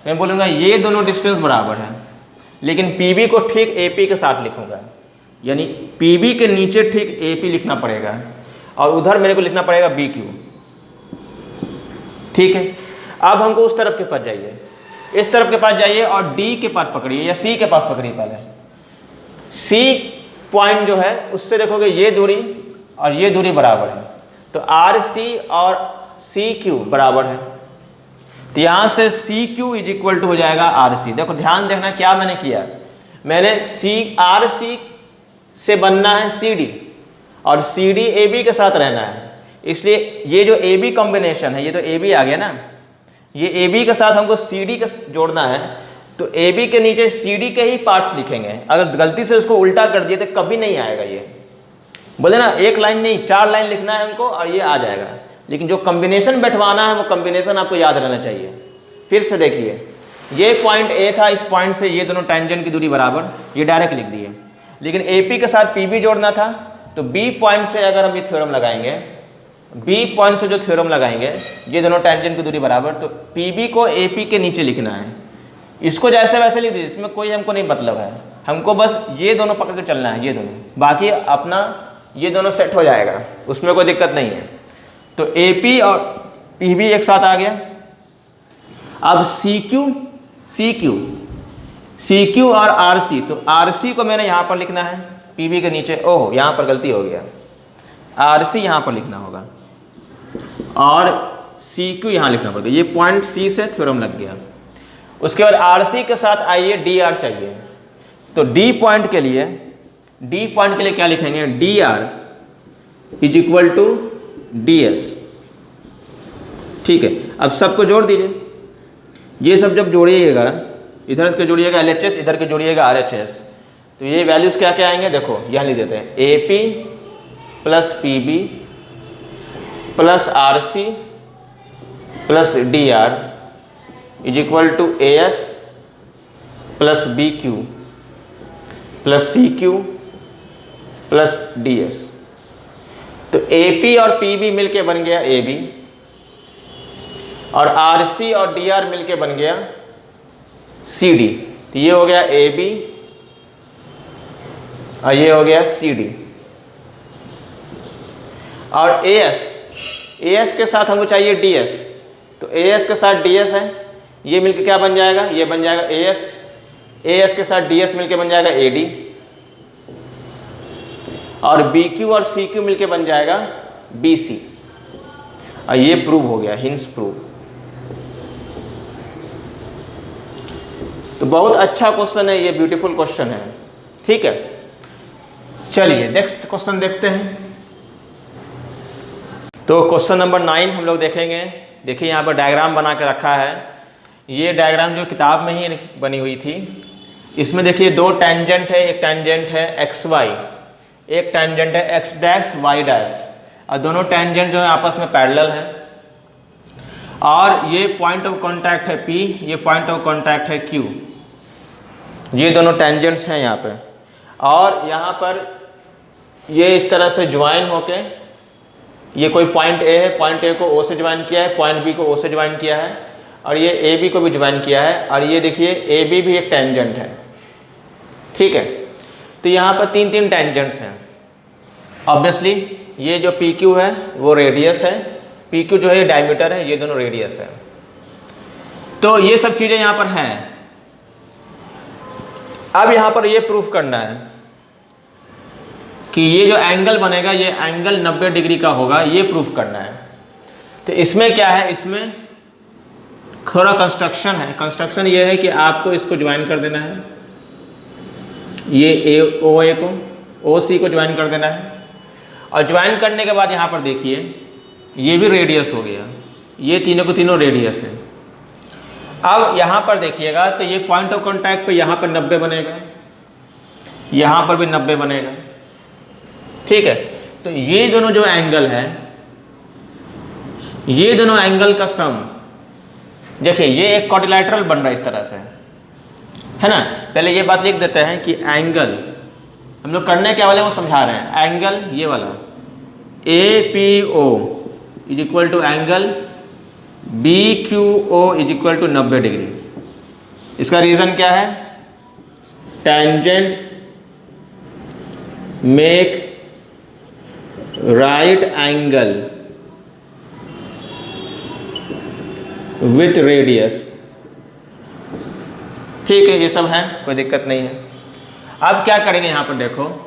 मैं बोलूँगा ये दोनों डिस्टेंस बराबर है, लेकिन पी बी को ठीक ए पी के साथ लिखूँगा, यानी पी बी के नीचे ठीक ए पी लिखना पड़ेगा और उधर मेरे को लिखना पड़ेगा बी क्यू। ठीक है, अब हमको उस तरफ के पास जाइए, इस तरफ के पास जाइए और डी के पास पकड़िए या सी के पास पकड़िए। पहले सी पॉइंट जो है उससे देखोगे ये दूरी और ये दूरी बराबर है, तो आर सी और सी क्यू बराबर है। तो यहाँ से C Q is equal to हो जाएगा आर सी। देखो ध्यान देखना क्या मैंने किया, मैंने आर सी से बनना है सी डी और सी डी ए बी के साथ रहना है, इसलिए ये जो ए बी कॉम्बिनेशन है, ये तो ए बी आ गया ना, ये ए बी के साथ हमको सी डी का जोड़ना है, तो ए बी के नीचे सी डी के ही पार्ट्स लिखेंगे। अगर गलती से उसको उल्टा कर दिए तो कभी नहीं आएगा। ये बोले ना 1 लाइन नहीं 4 लाइन लिखना है हमको और ये आ जाएगा, लेकिन जो कॉम्बिनेशन बैठवाना है वो कॉम्बिनेशन आपको याद रहना चाहिए। फिर से देखिए, ये पॉइंट ए था, इस पॉइंट से ये दोनों टेंजेंट की दूरी बराबर, ये डायरेक्ट लिख दिए। लेकिन ए पी के साथ पी बी जोड़ना था, तो बी पॉइंट से अगर हम ये थ्योरम लगाएंगे, बी पॉइंट से जो थ्योरम लगाएंगे, ये दोनों टेंजेंट की दूरी बराबर, तो पी बी को ए पी के नीचे लिखना है। इसको जैसे वैसे लिख दीजिए, इसमें कोई हमको नहीं मतलब है, हमको बस ये दोनों पकड़ के चलना है, ये दोनों, बाकी अपना ये दोनों सेट हो जाएगा, उसमें कोई दिक्कत नहीं है। तो ए पी और पी बी एक साथ आ गया। अब सी क्यू और आर सी, तो आर सी को मैंने यहाँ पर लिखना है पी बी के नीचे। ओह, यहाँ पर गलती हो गया, आर सी यहाँ पर लिखना होगा और सी क्यू यहाँ लिखना पड़ेगा। ये पॉइंट सी से थ्योरम लग गया। उसके बाद आर सी के साथ आइए डी आर चाहिए, तो डी पॉइंट के लिए क्या लिखेंगे, D R is equal to D S. ठीक है, अब सबको जोड़ दीजिए। ये सब जब जोड़िएगा, इधर के जोड़िएगा एल एच एस, इधर के जोड़िएगा आर एच एस, तो ये वैल्यूज़ क्या क्या आएंगे, देखो यहाँ लिख देते हैं, A P plus P B plus R C plus D R is equal to A S plus B Q plus C Q plus D S. तो ए पी और पी बी मिल के बन गया ए बी, और आर सी और डी आर मिल के बन गया सी डी। तो ये हो गया ए बी और ये हो गया सी डी। और ए एस के साथ हमको चाहिए डी एस, तो ए एस के साथ डी एस है, ये मिलके क्या बन जाएगा, ये बन जाएगा ए एस के साथ डी एस मिलके बन जाएगा ए डी, और बी क्यू और सी क्यू मिलके बन जाएगा बी सी। और ये प्रूव हो गया, हिंस प्रूव। तो बहुत अच्छा क्वेश्चन है ये, ब्यूटीफुल क्वेश्चन है। ठीक है, चलिए नेक्स्ट क्वेश्चन देखते हैं। तो क्वेश्चन नंबर 9 हम लोग देखेंगे। देखिए यहाँ पर डायग्राम बना के रखा है, ये डायग्राम जो किताब में ही बनी हुई थी। इसमें देखिए 2 टेंजेंट है, एक टेंजेंट है एक्स वाई, एक टेंजेंट है एक्स डैश वाई डैश, और दोनों टेंजेंट जो है आपस में पैरेलल हैं। और ये पॉइंट ऑफ कांटेक्ट है P, ये पॉइंट ऑफ कांटेक्ट है Q, ये दोनों टेंजेंट्स हैं यहाँ पे। और यहाँ पर ये इस तरह से ज्वाइन होके, ये कोई पॉइंट ए है, पॉइंट ए को ओ से ज्वाइन किया है, पॉइंट बी को ओ से ज्वाइन किया है, और ये ए बी को भी ज्वाइन किया है, और ये देखिए ए बी भी एक टेंजेंट है। ठीक है, तो यहाँ पर तीन तीन टेंजेंट्स हैं। ऑब्वियसली ये जो पी क्यू है वो रेडियस है, पी क्यू जो है ये डायमीटर है, ये दोनों रेडियस है। तो ये सब चीज़ें यहाँ पर हैं। अब यहाँ पर ये प्रूफ करना है कि ये जो एंगल बनेगा ये एंगल 90 डिग्री का होगा, ये प्रूफ करना है। तो इसमें क्या है, इसमें थोड़ा कंस्ट्रक्शन है। कंस्ट्रक्शन ये है कि आपको इसको ज्वाइन कर देना है, ये ए को ओ सी को ज्वाइन कर देना है, और ज्वाइन करने के बाद यहाँ पर देखिए ये भी रेडियस हो गया, ये तीनों को तीनों रेडियस है। अब यहाँ पर देखिएगा तो ये पॉइंट ऑफ कांटेक्ट पे यहाँ पर 90 बनेगा, यहाँ पर भी 90 बनेगा। ठीक है, तो ये दोनों जो एंगल है, ये दोनों एंगल का सम, देखिए ये एक क्वाड्रिलैटरल बन रहा है इस तरह से, है ना। पहले ये बात लिख देते हैं कि एंगल हम लोग करने क्या वाले वो समझा रहे हैं। एंगल ये वाला A P O is equal to angle B Q O is equal to 90 degree. इसका रीज़न क्या है, tangent make right angle with radius. ठीक है, ये सब है, कोई दिक्कत नहीं है। अब क्या करेंगे, यहां पर देखो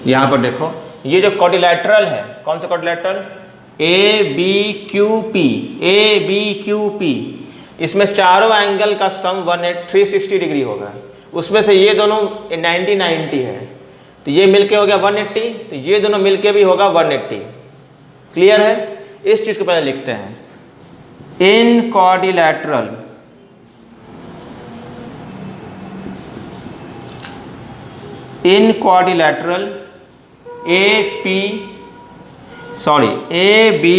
यहां पर देखो ये जो क्वाड्रिलैटरल है, कौन सा quadrilateral, A B Q P, A B Q P, इसमें चारों एंगल का सम 360 डिग्री होगा। उसमें से ये दोनों 90 है, तो ये मिलके हो गया 180, तो ये दोनों मिलके भी होगा 180। क्लियर है, इस चीज को पहले लिखते हैं। In quadrilateral A B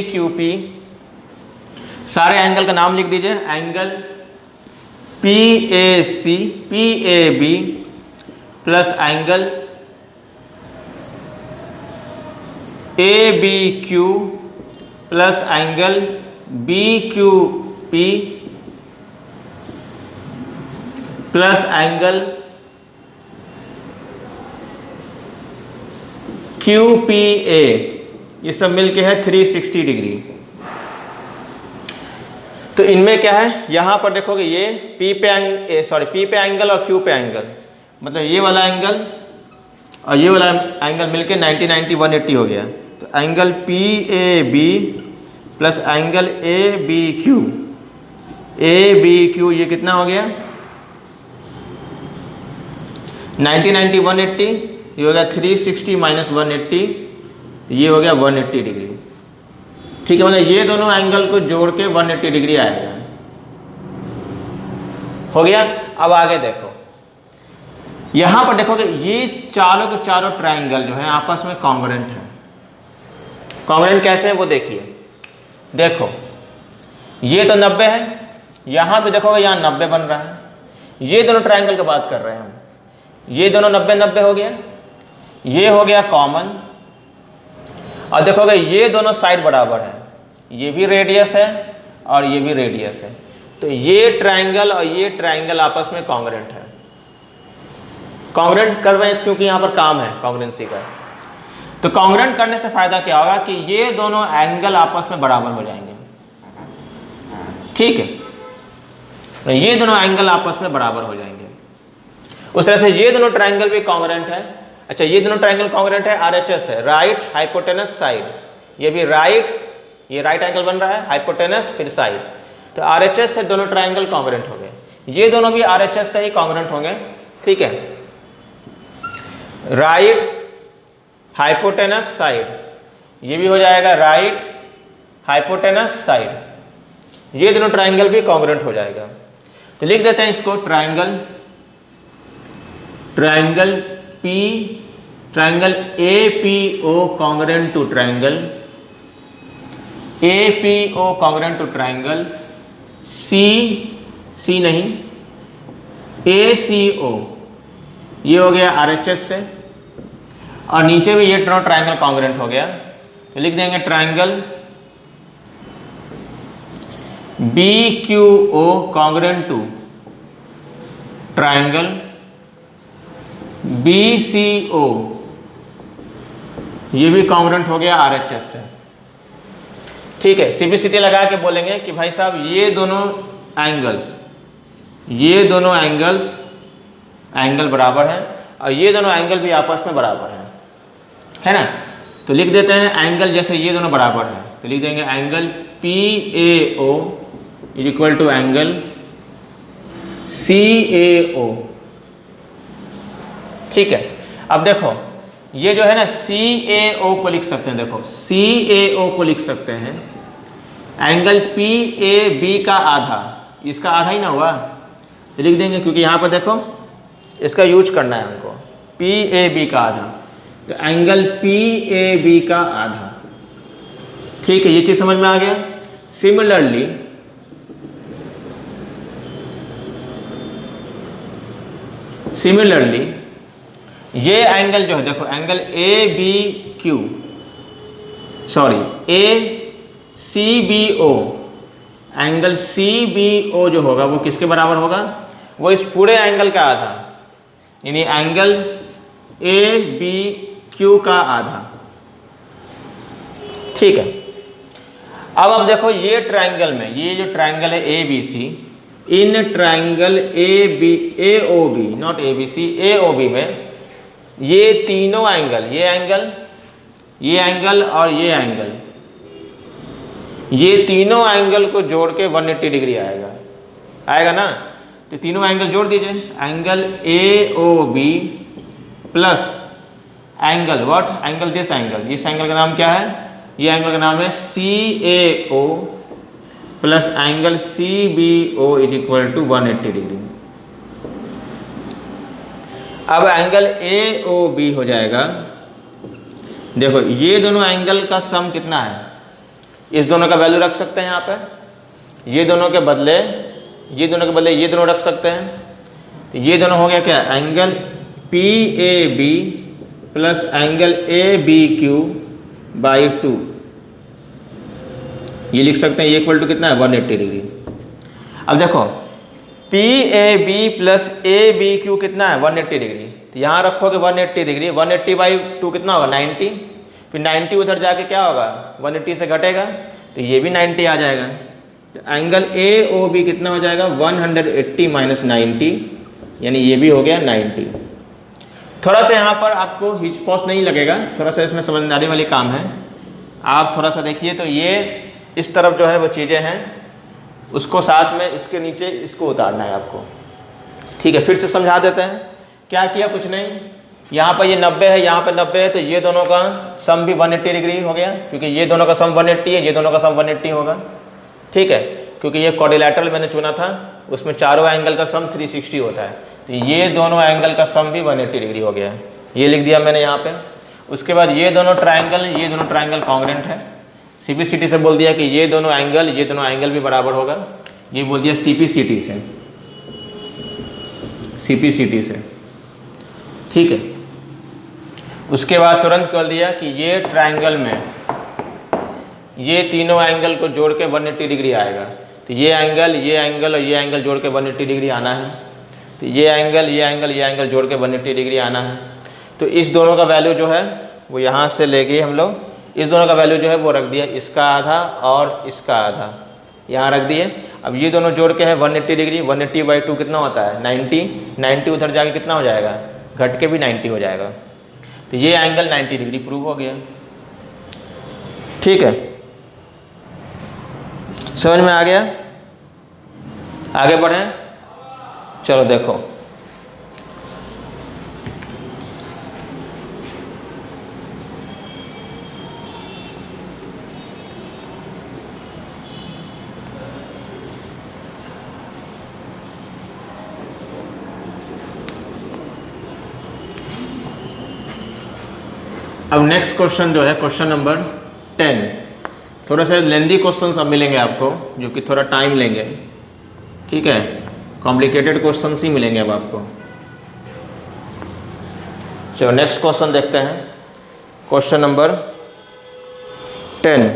Q P, सारे एंगल का नाम लिख दीजिए। Angle P A B plus angle A B Q plus angle B Q P plus angle Q P A, ये सब मिलके है 360 डिग्री। तो इनमें क्या है, यहां पर देखोगे ये पी पे एंगल और क्यू पे एंगल, मतलब ये वाला एंगल और ये वाला एंगल मिलके 90 180 हो गया। तो angle P A B plus angle A B Q, ये कितना हो गया 90 180, ये हो गया 360 माइनस 180, ये हो गया 180 डिग्री। ठीक है, मतलब ये दोनों एंगल को जोड़ के 180 डिग्री आएगा। हो गया। अब आगे देखो, यहां पर देखोगे ये चारों के चारों ट्रायंगल जो है आपस में कॉन्ग्रुएंट है। कॉन्ग्रुएंट कैसे है वो देखिए, देखो ये तो 90 है, यहां भी देखोगे यहां 90 बन रहा है। ये दोनों ट्रायंगल की बात कर रहे हैं हम, ये दोनों 90 हो गया, ये हो गया कॉमन। और देखोगे ये दोनों साइड बराबर है, ये भी रेडियस है और ये भी रेडियस है, तो ये ट्रायंगल और ये ट्रायंगल आपस में कॉन्ग्रुएंट है। कॉन्ग्रुएंट कर रहे हैं क्योंकि यहाँ पर काम है कॉन्ग्रुएंसी का। तो कॉन्ग्रुएंट करने से फायदा क्या होगा कि ये दोनों एंगल आपस में बराबर हो जाएंगे। ठीक है, तो ये दोनों एंगल आपस में बराबर हो जाएंगे। उस तरह से ये दोनों ट्रायंगल भी कॉन्ग्रुएंट है। अच्छा, ये दोनों ट्रायंगल कॉन्ग्रुएंट है, RHS है, राइट हाइपोटेनस साइड, ये भी राइट, ये राइट एंगल बन रहा है, हाइपोटेनस फिर साइड, तो RHS से दोनों ट्रायंगल कॉन्ग्रुएंट हो गए। ये दोनों भी RHS से ही कॉन्ग्रुएंट होंगे। ठीक है, राइट हाइपोटेनस साइड, ये भी हो जाएगा राइट हाइपोटेनस साइड, ये दोनों ट्रायंगल भी कॉन्ग्रुएंट हो जाएगा। तो लिख देते हैं इसको, triangle A P O congruent to triangle APO congruent to triangle C नहीं ACO, ये हो गया RHS से, और नीचे भी ये ट्राइंगल कॉन्ग्रुएंट हो गया, तो लिख देंगे triangle BQO congruent to triangle BCO, ये भी कॉन्ग्रुएंट हो गया RHS से। ठीक है, CPCT लगा के बोलेंगे कि भाई साहब ये दोनों एंगल बराबर हैं और ये दोनों एंगल भी आपस में बराबर हैं, है ना। तो लिख देते हैं एंगल, जैसे ये दोनों बराबर हैं तो लिख देंगे angle PAO is equal to angle CAO। ठीक है, अब देखो ये जो है ना CAO को लिख सकते हैं, देखो CAO को लिख सकते हैं एंगल PAB का आधा, इसका आधा ही ना हुआ, तो लिख देंगे क्योंकि यहाँ पर देखो इसका यूज करना है हमको, PAB का आधा, तो एंगल PAB का आधा। ठीक है, ये चीज समझ में आ गया। सिमिलरली ये एंगल जो है देखो एंगल ACBO, एंगल CBO जो होगा वो किसके बराबर होगा, वो इस पूरे एंगल का आधा, यानी एंगल ABQ का आधा। ठीक है, अब देखो ये ट्राइंगल में, ये जो ट्राइंगल है ABC, in triangle AOB not ABC, AOB में ये तीनों एंगल, ये एंगल और ये तीनों एंगल को जोड़ के 180 डिग्री आएगा ना। तो तीनों एंगल जोड़ दीजिए, angle AOB plus angle this angle, इस एंगल का नाम क्या है, ये एंगल का नाम है CAO plus angle CBO is equal to 180 degree. अब एंगल AOB हो जाएगा, देखो ये दोनों एंगल का सम कितना है, इस दोनों का वैल्यू रख सकते हैं यहाँ पे, ये दोनों के बदले ये दोनों रख सकते हैं, तो ये दोनों हो गया क्या, angle PAB plus angle ABQ by 2, ये लिख सकते हैं, ये इक्वल टू कितना है 180 डिग्री। अब देखो PAB प्लस ABQ कितना है 180 डिग्री, तो यहाँ रखोगे 180 डिग्री, 180 बाई 2 कितना होगा 90, फिर 90 उधर जाके क्या होगा 180 से घटेगा तो ये भी 90 आ जाएगा, तो एंगल AOB कितना हो जाएगा 180 माइनस 90, यानी ये भी हो गया 90। थोड़ा सा यहाँ पर आपको हिचपोच नहीं लगेगा, थोड़ा सा इसमें समझदारी वाली काम है, आप थोड़ा सा देखिए। तो ये इस तरफ जो है वो चीज़ें हैं, उसको साथ में इसके नीचे इसको उतारना है आपको। ठीक है, फिर से समझा देते हैं। क्या किया, कुछ नहीं, यहाँ पर ये 90 है, यहाँ पर 90 है, तो ये दोनों का सम भी 180 डिग्री हो गया, क्योंकि ये दोनों का सम 180 है, ये दोनों का सम 180 होगा। ठीक है, क्योंकि ये क्वाड्रिलैटरल मैंने चुना था, उसमें चारों एंगल का सम 360 होता है, तो ये दोनों एंगल का सम भी 180 डिग्री हो गया है, ये लिख दिया मैंने यहाँ पे। उसके बाद ये दोनों ट्राइंगल कॉन्ग्रुएंट है, CPCT से बोल दिया कि ये दोनों एंगल भी बराबर होगा, ये बोल दिया CPCT से। ठीक है, उसके बाद तुरंत कर दिया कि ये ट्राइंगल में ये तीनों एंगल को जोड़ के 180 डिग्री आएगा, तो ये एंगल और ये एंगल जोड़ के 180 डिग्री आना है, तो ये एंगल जोड़ के 180 डिग्री आना है। तो इस दोनों का वैल्यू जो है वो यहाँ से ले गए हम लोग, इस दोनों का वैल्यू जो है वो रख दिया, इसका आधा और इसका आधा यहाँ रख दिए। अब ये दोनों जोड़ के है 180 डिग्री, 180 बाई 2 कितना होता है 90 उधर जाके कितना हो जाएगा, घट के भी 90 हो जाएगा, तो ये एंगल 90 डिग्री प्रूव हो गया। ठीक है, समझ में आ गया, आगे बढ़ें, चलो देखो। अब नेक्स्ट क्वेश्चन जो है क्वेश्चन नंबर 10, थोड़ा सा लेंदी क्वेश्चंस अब मिलेंगे आपको, जो कि थोड़ा टाइम लेंगे, ठीक है, कॉम्प्लिकेटेड क्वेश्चंस ही मिलेंगे अब आपको। चलो नेक्स्ट क्वेश्चन देखते हैं, क्वेश्चन नंबर 10।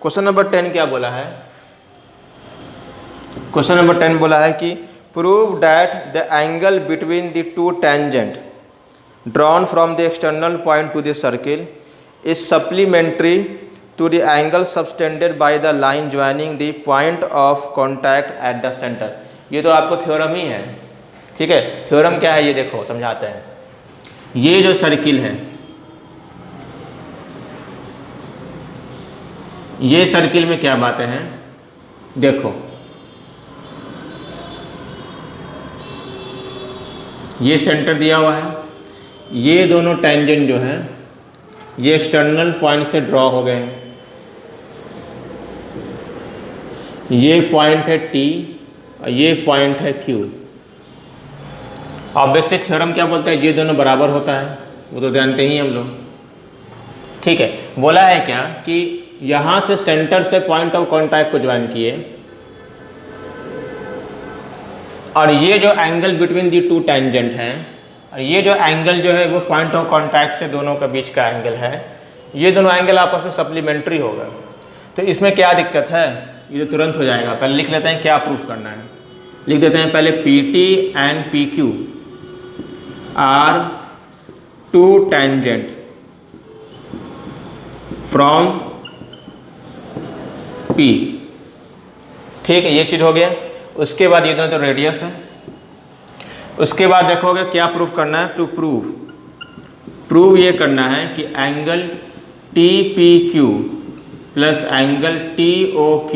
क्वेश्चन नंबर 10 क्या बोला है? क्वेश्चन नंबर 10 बोला है कि prove that the angle between the two tangent drawn from the external point to the circle is supplementary to the angle subtended by the line joining the point of contact at the centre. ये तो आपको थ्योरम ही है, ठीक है। थ्योरम क्या है ये देखो, समझाते हैं। ये जो सर्किल है, ये सर्किल में क्या बातें हैं देखो, ये सेंटर दिया हुआ है, ये दोनों टेंजेंट जो हैं ये एक्सटर्नल पॉइंट से ड्रॉ हो गए हैं। ये पॉइंट है T और ये पॉइंट है Q। ऑब्वियसली थ्योरम क्या बोलता है, ये दोनों बराबर होता है, वो तो जानते ही हम लोग, ठीक है। बोला है क्या कि यहाँ से सेंटर से पॉइंट ऑफ कॉन्टैक्ट को ज्वाइन किए और ये जो angle between the two tangent है, और ये जो एंगल जो है वो पॉइंट ऑफ कॉन्टैक्ट से दोनों का बीच का एंगल है, ये दोनों एंगल आपस में सप्लीमेंट्री होगा। तो इसमें क्या दिक्कत है, ये तो तुरंत हो जाएगा। पहले लिख लेते हैं क्या प्रूफ करना है, लिख देते हैं पहले PT and PQ are two tangent from P, ठीक है, ये चीज़ हो गया। उसके बाद ये दोनों तो रेडियस है। उसके बाद देखोगे क्या प्रूफ करना है, टू प्रूव ये करना है कि angle TPQ plus angle TOQ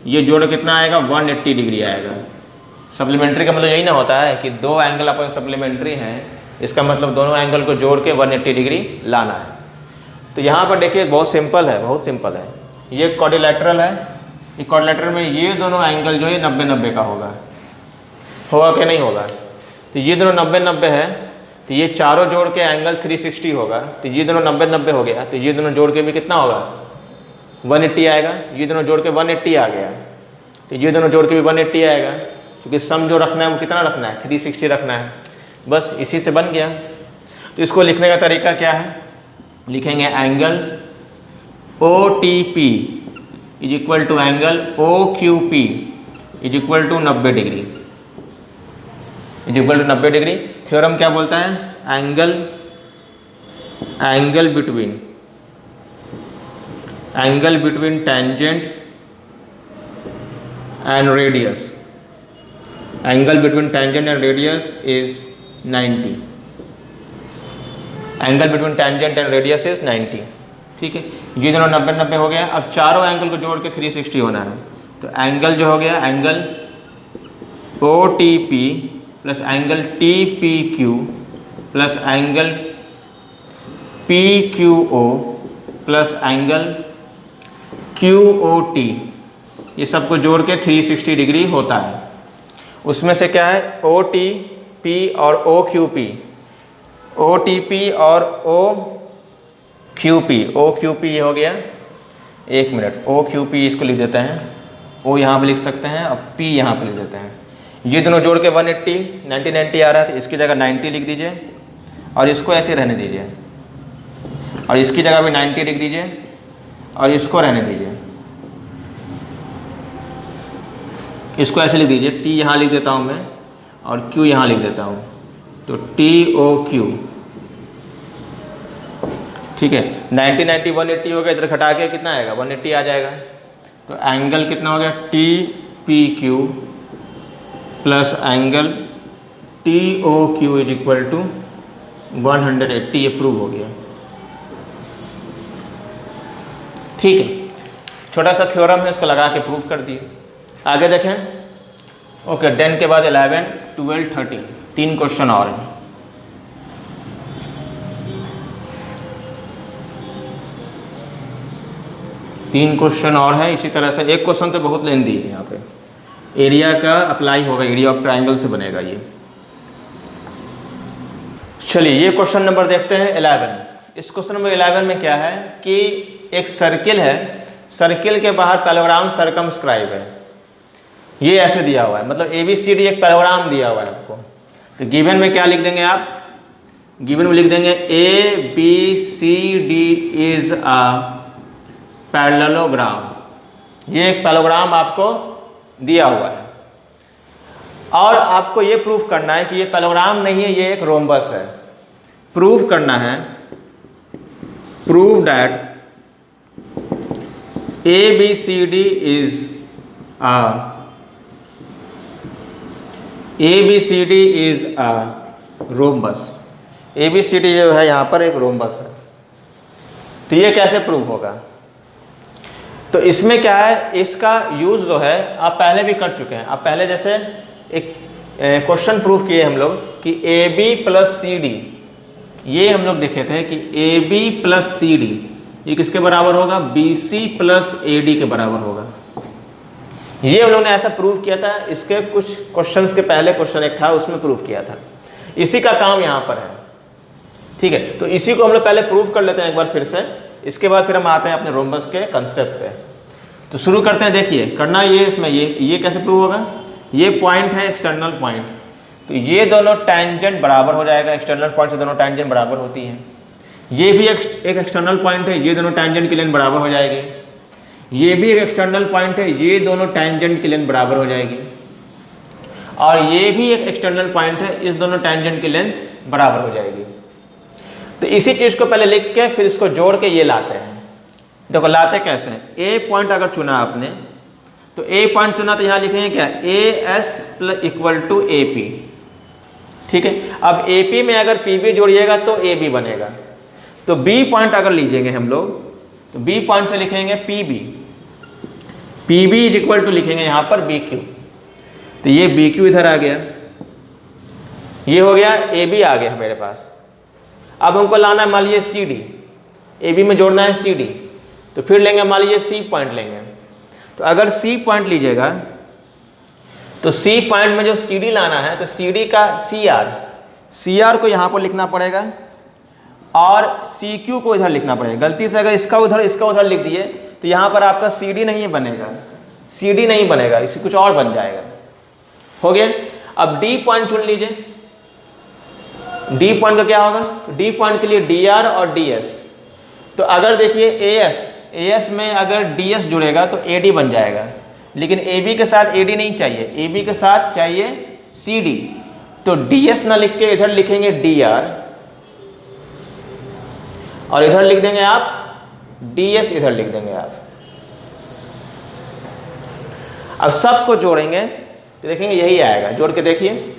ये जोड़ कितना आएगा, 180 डिग्री आएगा। सप्लीमेंट्री का मतलब यही ना होता है कि दो एंगल आपस में सप्लीमेंट्री हैं, इसका मतलब दोनों एंगल को जोड़ के 180 डिग्री लाना है। तो यहाँ पर देखिए बहुत सिंपल है, बहुत सिंपल है। ये क्वाड्रिलेटरल है, ये क्वाड्रिलेटरल में ये दोनों एंगल जो है 90-90 का होगा कि नहीं होगा। तो ये दोनों 90-90 है, तो ये चारों जोड़ के एंगल 360 होगा। तो ये दोनों 90-90 हो गया, तो ये दोनों जोड़ के भी कितना होगा, 180 आएगा। ये दोनों जोड़ के 180 आ गया, तो ये दोनों जोड़ के भी 180 आएगा, क्योंकि सम जो रखना है वो कितना रखना है, 360 रखना है। बस इसी से बन गया। तो इसको लिखने का तरीका क्या है, लिखेंगे angle OTP is equal to angle OQP is equal to 90 degree, is equal to 90 degree. Theorem क्या बोलता है, angle between tangent and radius, angle between tangent and radius is 90, angle between tangent and radius is 90, ठीक है। ये दोनों 90-90 हो गया। अब चारों एंगल को जोड़ के 360 होना है, तो एंगल जो हो गया angle OTP plus angle TPQ plus angle PQO plus angle QOT, ये सबको जोड़ के 360 डिग्री होता है। उसमें से क्या है, OTP और OQP, OTP और OQP ये हो गया। एक मिनट, OQP इसको लिख देते हैं, O यहाँ पे लिख सकते हैं और P यहाँ पे लिख देते हैं। ये दोनों जोड़ के 180, 90 आ रहा है, तो इसकी जगह 90 लिख दीजिए और इसको ऐसे रहने दीजिए, और इसकी जगह भी 90 लिख दीजिए और इसको रहने दीजिए, इसको ऐसे लिख दीजिए। T यहाँ लिख देता हूँ मैं और Q यहाँ लिख देता हूँ, तो TOQ, ठीक है। 90 180 हो गया, इधर घटा के कितना आएगा, 180 आ जाएगा। तो एंगल कितना हो गया, TPQ plus angle TOQ is equal to 180, ये प्रूव हो गया, ठीक है। छोटा सा थ्योरम है, इसको लगा के प्रूव कर दिए। आगे देखें, ओके। 10 के बाद 11, 12, 13, 3 क्वेश्चन और हैं। तीन क्वेश्चन और है इसी तरह से। एक क्वेश्चन तो बहुत लेंदी है, यहाँ पे एरिया का अप्लाई होगा, एरिया ऑफ ट्राइंगल से बनेगा ये। चलिए ये क्वेश्चन नंबर देखते हैं 11। इस क्वेश्चन नंबर 11 में क्या है कि एक सर्किल है सर्किल के बाहर पैराग्राम सर्कमस्क्राइब है, ये ऐसे दिया हुआ है, मतलब ABCD एक पैराग्राम दिया हुआ है आपको। तो गिवन में क्या लिख देंगे आप, गिवन में लिख देंगे ABCD इज अ पैरेललोग्राम। ये एक पैरेललोग्राम आपको दिया हुआ है और आपको ये प्रूफ करना है कि ये पैरेललोग्राम नहीं है, ये एक रोम्बस है। प्रूफ करना है, prove that ABCD is a rhombus. ABCD जो है यहाँ पर एक रोम्बस है। तो ये कैसे प्रूफ होगा? तो इसमें क्या है, इसका यूज़ जो है आप पहले भी कर चुके हैं। आप पहले जैसे एक क्वेश्चन प्रूफ किए हम लोग कि AB प्लस CD, ये हम लोग देखे थे कि AB प्लस CD ये किसके बराबर होगा, BC प्लस AD के बराबर होगा। ये हम लोग ने ऐसा प्रूव किया था। इसके कुछ क्वेश्चंस के पहले क्वेश्चन एक था उसमें प्रूव किया था। इसी का काम यहाँ पर है, ठीक है। तो इसी को हम लोग पहले प्रूव कर लेते हैं एक बार फिर से, इसके बाद फिर हम आते हैं अपने रोम्बस के कंसेप्ट पे। तो शुरू करते हैं। देखिए करना ये इसमें ये कैसे प्रूव होगा, ये पॉइंट है एक्सटर्नल पॉइंट, तो ये दोनों टैंजेंट बराबर हो जाएगा। एक्सटर्नल पॉइंट से दोनों टैंजेंट बराबर होती हैं। ये भी एक एक्सटर्नल पॉइंट है, ये दोनों टैंजेंट की लेंथ बराबर हो जाएगी। ये भी एक एक्सटर्नल पॉइंट है, ये दोनों टैंजेंट की लेंथ बराबर हो जाएगी। और ये भी एक एक्सटर्नल पॉइंट है, इस दोनों टैंजेंट की लेंथ बराबर हो जाएगी। तो इसी चीज़ को पहले लिख के फिर इसको जोड़ के ये लाते हैं। देखो लाते कैसे हैं, ए पॉइंट अगर चुना आपने तो ए पॉइंट चुना तो यहाँ लिखेंगे क्या, AS plus equal to AP, ठीक है। अब AP में अगर PB जोड़िएगा तो AB बनेगा। तो B पॉइंट अगर लीजिएंगे हम लोग तो B पॉइंट से लिखेंगे PB इज इक्वल टू लिखेंगे यहाँ पर BQ। तो ये BQ इधर आ गया, ये हो गया, AB आ गया मेरे पास। अब हमको लाना है मान लीजिए CD, AB में जोड़ना है CD, तो फिर लेंगे मान लीजिए C पॉइंट लेंगे। तो अगर C पॉइंट लीजिएगा तो C पॉइंट में जो CD लाना है तो CD का CR को यहाँ पर लिखना पड़ेगा और CQ को इधर लिखना पड़ेगा। गलती से अगर इसका उधर लिख दिए तो यहाँ पर आपका CD नहीं बनेगा, CD नहीं बनेगा, इसी कुछ और बन जाएगा। हो गया। अब D पॉइंट चुन लीजिए। D पॉइंट का क्या होगा, D पॉइंट के लिए DR और DS। तो अगर देखिए AS में अगर DS जुड़ेगा तो AD बन जाएगा, लेकिन AB के साथ AD नहीं चाहिए, AB के साथ चाहिए CD। तो DS ना लिख के इधर लिखेंगे DR और इधर लिख देंगे आप DS, इधर लिख देंगे आप। अब सबको जोड़ेंगे तो देखेंगे यही आएगा। जोड़ के देखिए,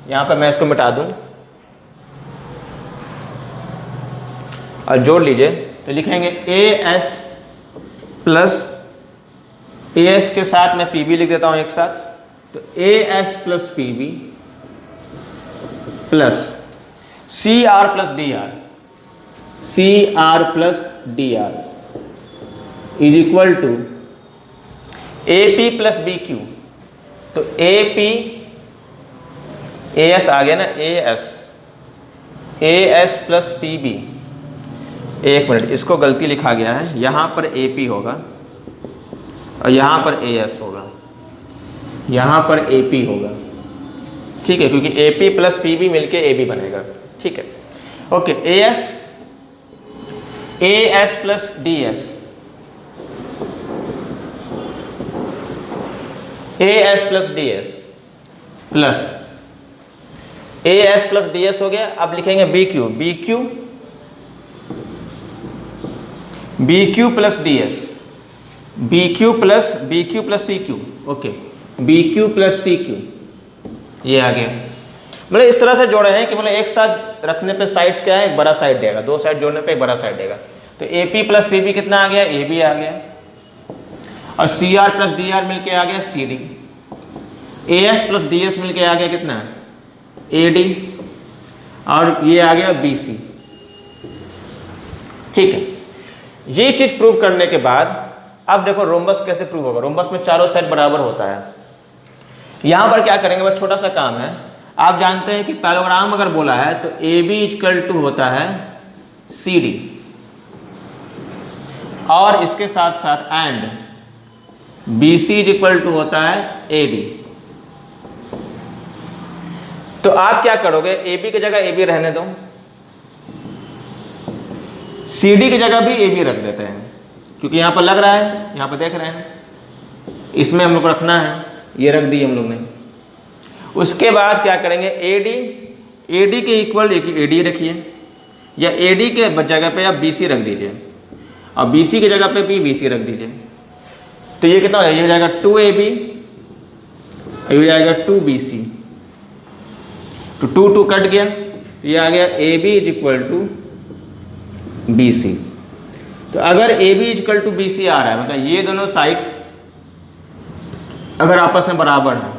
यहाँ पे मैं इसको मिटा दूं और जोड़ लीजिए तो लिखेंगे AS प्लस AS के साथ मैं PB लिख देता हूं एक साथ। तो AS plus PB plus CR plus DR is equal to AP plus BQ। तो AS आ गया ना, AS प्लस PB। एक मिनट, इसको गलती लिखा गया है, यहाँ पर AP होगा और यहाँ पर AS होगा, यहाँ पर AP होगा, ठीक है, क्योंकि AP प्लस PB मिलके AB बनेगा, ठीक है। Okay, AS plus DS, AS plus DS plus AS plus DS हो गया। अब लिखेंगे BQ plus DS, BQ plus CQ, okay, BQ plus CQ, ये आ गया। मतलब इस तरह से जोड़े हैं कि मतलब एक साथ रखने पे साइड्स क्या है, एक बड़ा साइड देगा, दो साइड जोड़ने पे एक बड़ा साइड देगा। तो AP प्लस PB कितना आ गया, AB आ गया, और CR प्लस DR मिलके आ गया CD, AS प्लस DS मिलके आ गया कितना, AD, और ये आ गया BC, ठीक है। ये चीज प्रूव करने के बाद अब देखो रोम्बस कैसे प्रूव होगा। रोम्बस में चारों साइड बराबर होता है। यहां पर क्या करेंगे, बस छोटा सा काम है। आप जानते हैं कि पैरेललोग्राम अगर बोला है तो AB इक्वल टू होता है CD और इसके साथ साथ and B C is equal to होता है ए डी। तो आप क्या करोगे, ए बी की जगह ए बी रहने दो, सी डी की जगह भी ए बी रख देते हैं, क्योंकि यहाँ पर लग रहा है, यहाँ पर देख रहे हैं, इसमें हम लोग को रखना है, ये रख दी हम लोग ने। उसके बाद क्या करेंगे, ए डी के इक्वल ए डी रखिए, या ए डी के जगह पे आप बी सी रख दीजिए, और बी सी की जगह पे भी बी सी रख दीजिए। तो ये कितना हो जाएगा, ये हो जाएगा 2ab, ये हो जाएगा 2bc, तो 2 कट गया, तो ये आ गया ab is equal to bc। तो अगर ab is equal to bc आ रहा है, मतलब ये दोनों साइड्स अगर आपस में बराबर हैं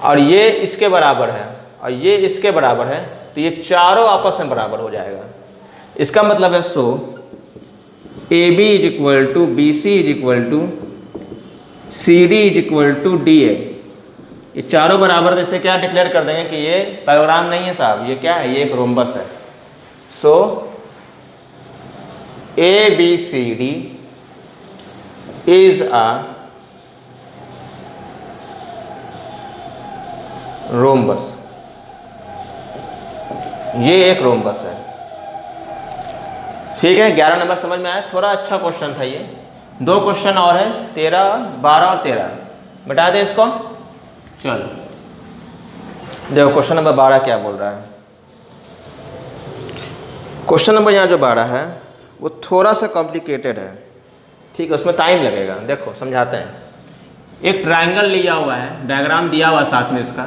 और ये इसके बराबर है और ये इसके बराबर है, तो ये चारों आपस में बराबर हो जाएगा। इसका मतलब है so A B is equal to B C is equal to C D is equal to D A. ये चारों बराबर, जैसे क्या डिक्लेयर कर देंगे कि ये पैराग्राम नहीं है साहब, ये क्या है, ये एक रोम्बस है। So A B C D is a rhombus, ये एक रोम्बस है। ठीक है, 11 नंबर समझ में आया। थोड़ा अच्छा क्वेश्चन था ये। 2 क्वेश्चन और है, 13, 12 और 13, बता दे इसको। चलो देखो क्वेश्चन नंबर 12 क्या बोल रहा है। क्वेश्चन नंबर यहाँ जो 12 है वो थोड़ा सा कॉम्प्लिकेटेड है, ठीक है, उसमें टाइम लगेगा। देखो समझाते हैं। एक ट्रायंगल लिया हुआ है, डायग्राम दिया हुआ साथ में इसका,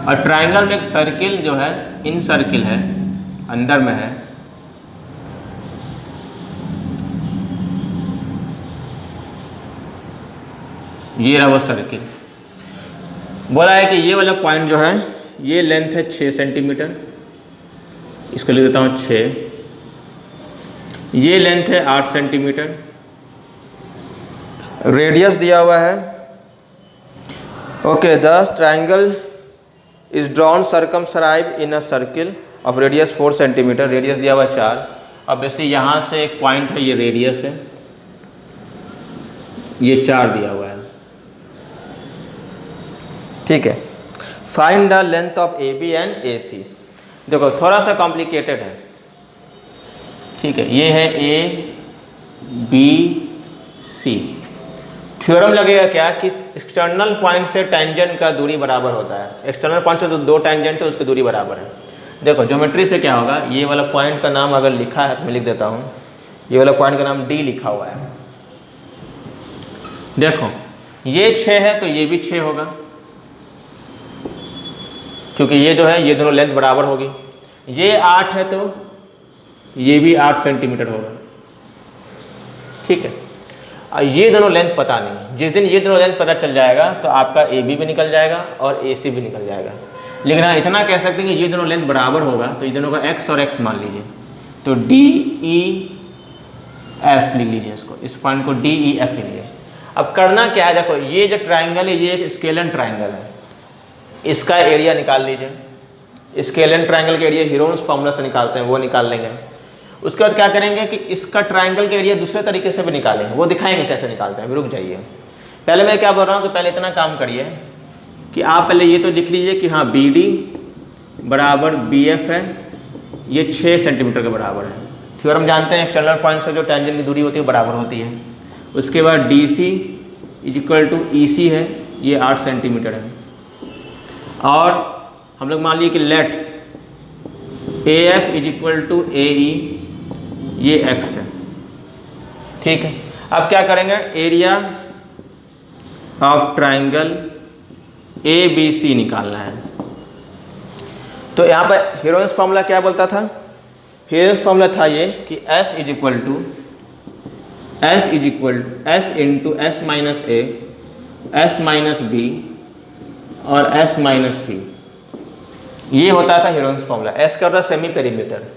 और ट्रायंगल में एक सर्किल जो है, इन सर्किल है, अंदर में है। ये रहा वो सर्किल। बोला है कि ये वाला पॉइंट जो है, ये लेंथ है 6 सेंटीमीटर, इसको लिख देता हूँ 6। ये लेंथ है 8 सेंटीमीटर। रेडियस दिया हुआ है। Okay, the triangle is drawn circumscribe in a circle of radius 4 centimetre. Radius दिया हुआ है 4। ऑब्वियसली यहाँ से एक पॉइंट है, ये रेडियस है, ये 4 दिया हुआ है। ठीक है, find the length of A B and A C. देखो थोड़ा सा कॉम्प्लिकेटेड है, ठीक है। ये है ए बी सी। थ्योरम लगेगा क्या कि एक्सटर्नल पॉइंट से टेंजेंट का दूरी बराबर होता है। एक्सटर्नल पॉइंट से जो 2 टेंजेंट है उसकी दूरी बराबर है। देखो ज्योमेट्री से क्या होगा, ये वाला पॉइंट का नाम अगर लिखा है तो मैं लिख देता हूँ, ये वाला पॉइंट का नाम डी लिखा हुआ है। देखो ये 6 है तो ये भी 6 होगा, क्योंकि ये जो है ये दोनों लेंथ बराबर होगी। ये 8 है तो ये भी 8 सेंटीमीटर होगा, ठीक है। और ये दोनों लेंथ पता नहीं, जिस दिन ये दोनों लेंथ पता चल जाएगा तो आपका ए बी भी निकल जाएगा और ए सी भी निकल जाएगा। लेकिन हाँ इतना कह सकते हैं कि ये दोनों लेंथ बराबर होगा, तो ये दोनों का एक्स और एक्स मान लीजिए, तो डी ई एफ लिख लीजिए इसको, इस पॉइंट को डी ई एफ लिख लीजिए। अब करना क्या है, देखो ये जो ट्राइंगल है ये एक स्केलन ट्राइंगल है, इसका एरिया निकाल लीजिए। स्केलन ट्राइंगल के एरिया हीरोन्स फार्मूला से निकालते हैं, वो निकाल लेंगे। उसके बाद क्या करेंगे कि इसका ट्राइंगल का एरिया दूसरे तरीके से भी निकालेंगे, वो दिखाएंगे कैसे निकालते हैं। रुक जाइए, पहले मैं क्या बोल रहा हूँ कि पहले इतना काम करिए कि आप पहले ये तो लिख लीजिए कि हाँ बी डी बराबर बी एफ है, ये 6 सेंटीमीटर के बराबर है। थ्योरम जानते हैं, एक्सटर्नल पॉइंट से जो टेंजेंट की दूरी होती है बराबर होती है। उसके बाद D C is equal to E C है, ये 8 सेंटीमीटर है। और हम लोग मान लिए कि let A F is equal to A E, ये x है, ठीक है। अब क्या करेंगे, area of triangle A B C निकालना है। तो यहाँ पर हीरोन्स फार्मूला क्या बोलता था, हीरोन्स फार्मूला था ये कि s is equal to s into S minus A, S minus B और s माइनस सी। ये होता था हीरोन्स फार्मूला। s का होता है सेमी पेरीमीटर,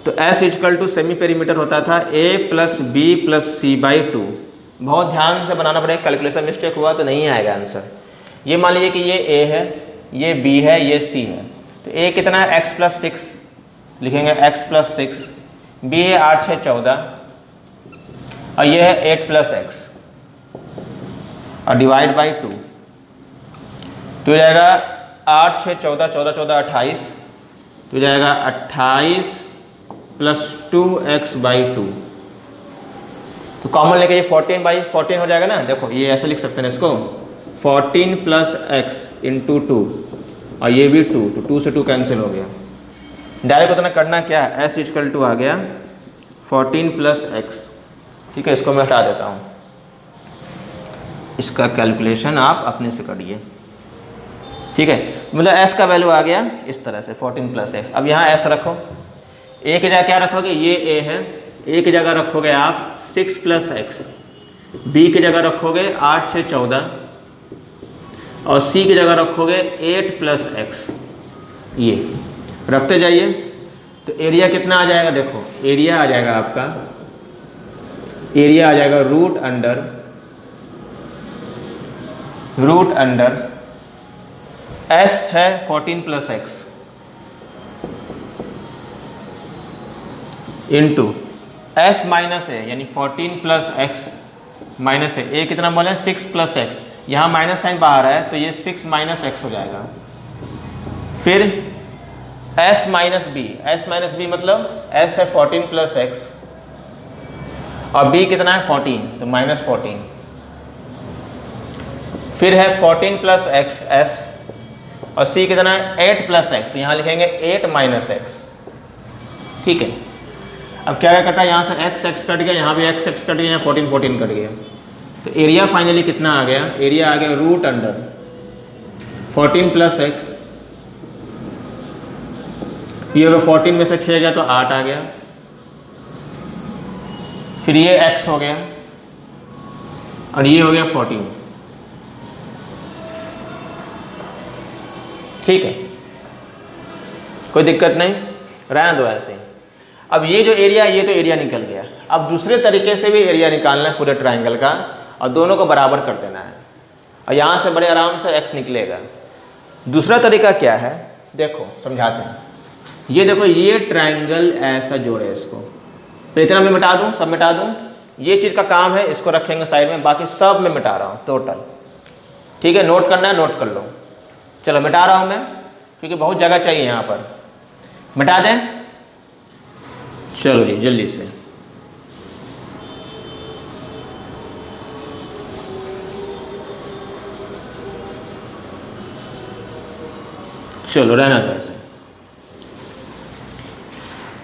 तो s is equal to semi perimeter होता था a plus B plus C by 2। बहुत ध्यान से बनाना पड़ेगा, कैलकुलेशन मिस्टेक हुआ तो नहीं आएगा आंसर। ये मान लीजिए कि ये a है, ये b है, ये c है, तो a कितना है x प्लस 6, लिखेंगे x प्लस 6, बी है 8 6 14 और ये है 8 प्लस एक्स और डिवाइड बाई 2, तो हो जाएगा 8 6 14 14 14 28, तो हो जाएगा 28 प्लस 2x बाई 2। तो कॉमन लेके ये 14 बाई 14 हो जाएगा ना। देखो ये ऐसे लिख सकते हैं इसको, 14 प्लस एक्स इंटू 2 और ये भी 2, तो 2 से 2 कैंसिल हो गया। डायरेक्ट उतना करना क्या है, s इक्वल टू आ गया 14 प्लस एक्स। ठीक है, इसको मैं हटा देता हूँ, इसका कैलकुलेशन आप अपने से करिए। ठीक है, मतलब s का वैल्यू आ गया इस तरह से 14 प्लस एक्स। अब यहाँ s रखो, a की जगह क्या रखोगे, ये a है, a की जगह रखोगे आप 6 प्लस एक्स, b की जगह रखोगे 8 6 14 और c की जगह रखोगे 8 प्लस एक्स। ये रखते जाइए तो एरिया कितना आ जाएगा, देखो एरिया आ जाएगा आपका, एरिया आ जाएगा रूट अंडर s है 14 plus X into s minus है, यानी 14 प्लस एक्स माइनस है, a कितना बोले 6 प्लस एक्स, यहाँ माइनस साइन बाहर है तो ये 6 माइनस एक्स हो जाएगा। फिर s माइनस बी मतलब s है 14 प्लस एक्स और b कितना है 14, तो माइनस 14। फिर है 14 प्लस एक्स s और c कितना है 8 प्लस एक्स, तो यहाँ लिखेंगे 8 माइनस एक्स। ठीक है, अब क्या कटा, यहाँ से x कट गया, यहाँ भी x कट गया, यहाँ 14 14 कट गया, तो एरिया फाइनली कितना आ गया, एरिया आ गया रूट अंडर 14 प्लस एक्स, ये 14 में से 6 गया तो 8 आ गया, फिर ये x हो गया और ये हो गया 14। ठीक है, कोई दिक्कत नहीं, रहने दो ऐसे। अब ये जो एरिया, ये तो एरिया निकल गया। अब दूसरे तरीके से भी एरिया निकालना है पूरे ट्रायंगल का और दोनों को बराबर कर देना है और यहाँ से बड़े आराम से x निकलेगा। दूसरा तरीका क्या है, देखो समझाते हैं। ये देखो, ये ट्रायंगल ऐसा जोड़े इसको, तो इतना मैं मिटा दूँ, सब मिटा दूँ, ये चीज़ का काम है, इसको रखेंगे साइड में, बाकी सब मैं मिटा रहा हूँ टोटल। ठीक है, नोट करना है नोट कर लो। चलो मिटा रहा हूँ मैं, क्योंकि बहुत जगह चाहिए यहाँ पर, मिटा दें। चलो जी जल्दी से, चलो रहना दो ऐसे।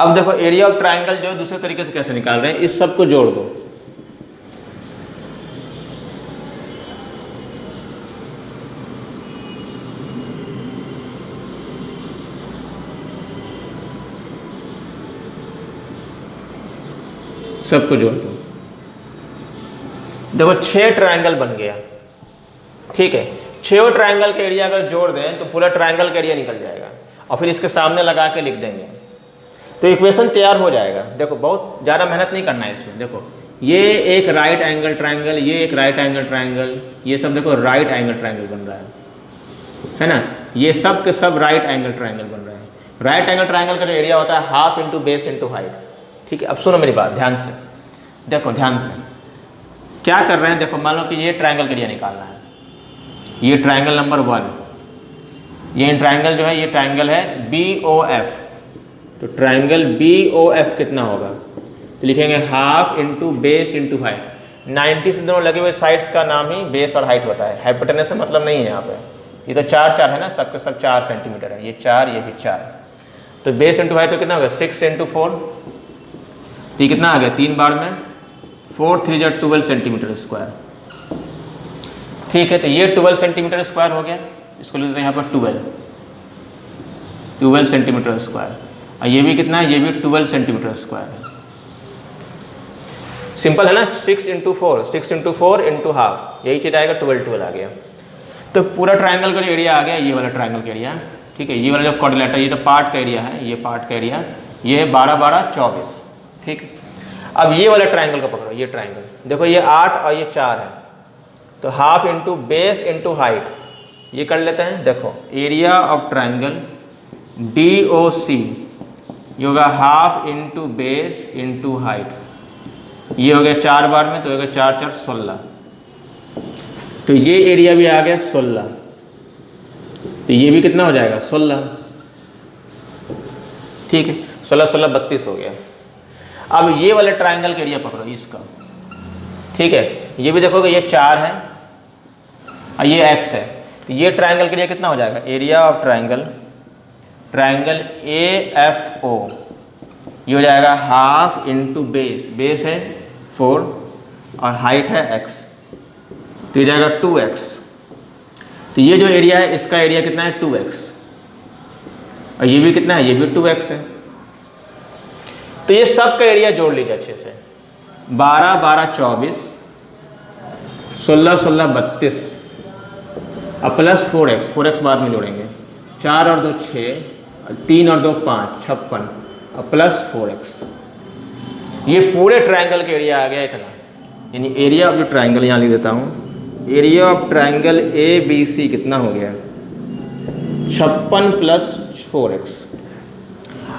अब देखो एरिया ऑफ ट्रायंगल जो दूसरे तरीके से कैसे निकाल रहे हैं, इस सब को जोड़ दो। सबको जोड़ दो। देखो 6 ट्रायंगल बन गया। ठीक है, 6 ट्रायंगल के एरिया अगर जोड़ दें तो पूरा ट्रायंगल का एरिया निकल जाएगा और फिर इसके सामने लगा के लिख देंगे तो इक्वेशन तैयार हो जाएगा। देखो बहुत ज़्यादा मेहनत नहीं करना है इसमें। देखो ये एक राइट एंगल ट्रायंगल, ये एक राइट एंगल ट्रायंगल, ये सब देखो राइट एंगल ट्रायंगल बन रहा है ना, ये सब के सब राइट एंगल ट्रायंगल बन रहे हैं। राइट एंगल ट्रायंगल का जो एरिया होता है half into base into height. ठीक है, अब सुनो मेरी बात ध्यान से, देखो ध्यान से क्या कर रहे हैं। देखो मान लो कि ये ट्रायंगल का एरिया निकालना है, ये ट्रायंगल नंबर 1, ये ट्रायंगल जो है ये ट्रायंगल है BOF। तो ट्रायंगल BOF कितना होगा, तो लिखेंगे half into base into height. 90 से दोनों लगे हुए साइड्स का नाम ही बेस और हाइट होता है, हाइपोटेनस से मतलब नहीं है यहाँ पे। ये तो 4 4 है ना, सबके सब 4 सेंटीमीटर है, ये 4 ये भी 4। तो बेस इंटू हाइट तो कितना होगा 6 इंटू 4, तो ये कितना आ गया 3 बार में 4 3 जा 12 सेंटीमीटर स्क्वायर। ठीक है, तो ये 12 सेंटीमीटर स्क्वायर हो गया, इसको लिखते हैं यहाँ पर 12 सेंटीमीटर स्क्वायर। और ये भी कितना है, ये भी 12 सेंटीमीटर स्क्वायर है। सिंपल है ना, 6 इंटू 4 6 इंटू 4 इंटू हाफ, यही चीज आएगा 12 12 आ गया। तो पूरा ट्रायंगल का एरिया आ गया, ये वाला ट्रायंगल का एरिया। ठीक है, ये वाला जो क्वाड्रिलेटरल, ये तो पार्ट का एरिया है, ये पार्ट का एरिया, ये 12 12 24। ठीक है, अब ये वाला ट्रायंगल का पकड़ो, ये ट्रायंगल देखो ये 8 और ये 4 है, तो half into base into height ये कर लेते हैं। देखो एरिया ऑफ ट्रायंगल DOC ये होगा half into base into height, ये हो गया 4 बार में, तो हो गया 4 4 16। तो ये एरिया भी आ गया 16, तो ये भी कितना हो जाएगा 16। ठीक है, 16 16 32 हो गया। अब ये वाले ट्राइंगल का एरिया पकड़ो इसका। ठीक है, ये भी देखोगे ये 4 है और ये x है, तो ये ट्राइंगल के लिए कितना हो जाएगा, एरिया ऑफ ट्राइंगल AFO, ये हो जाएगा हाफ इंटू बेस, बेस है 4 और हाइट है x, तो ये जाएगा 2x। तो ये जो एरिया है इसका एरिया कितना है 2x, और ये भी कितना है, ये भी 2x है। तो ये सब का एरिया जोड़ लीजिए अच्छे से, 12 12 24, 16 16 32 और प्लस 4x बाद में जोड़ेंगे, 4 और 2 6, 3 और 2 5 56 और प्लस 4x। ये पूरे ट्राइंगल का एरिया आ गया इतना, यानी एरिया ऑफ जो ट्राइंगल यहाँ लिख देता हूँ, एरिया ऑफ ट्राइंगल ABC कितना हो गया 56 प्लस 4x।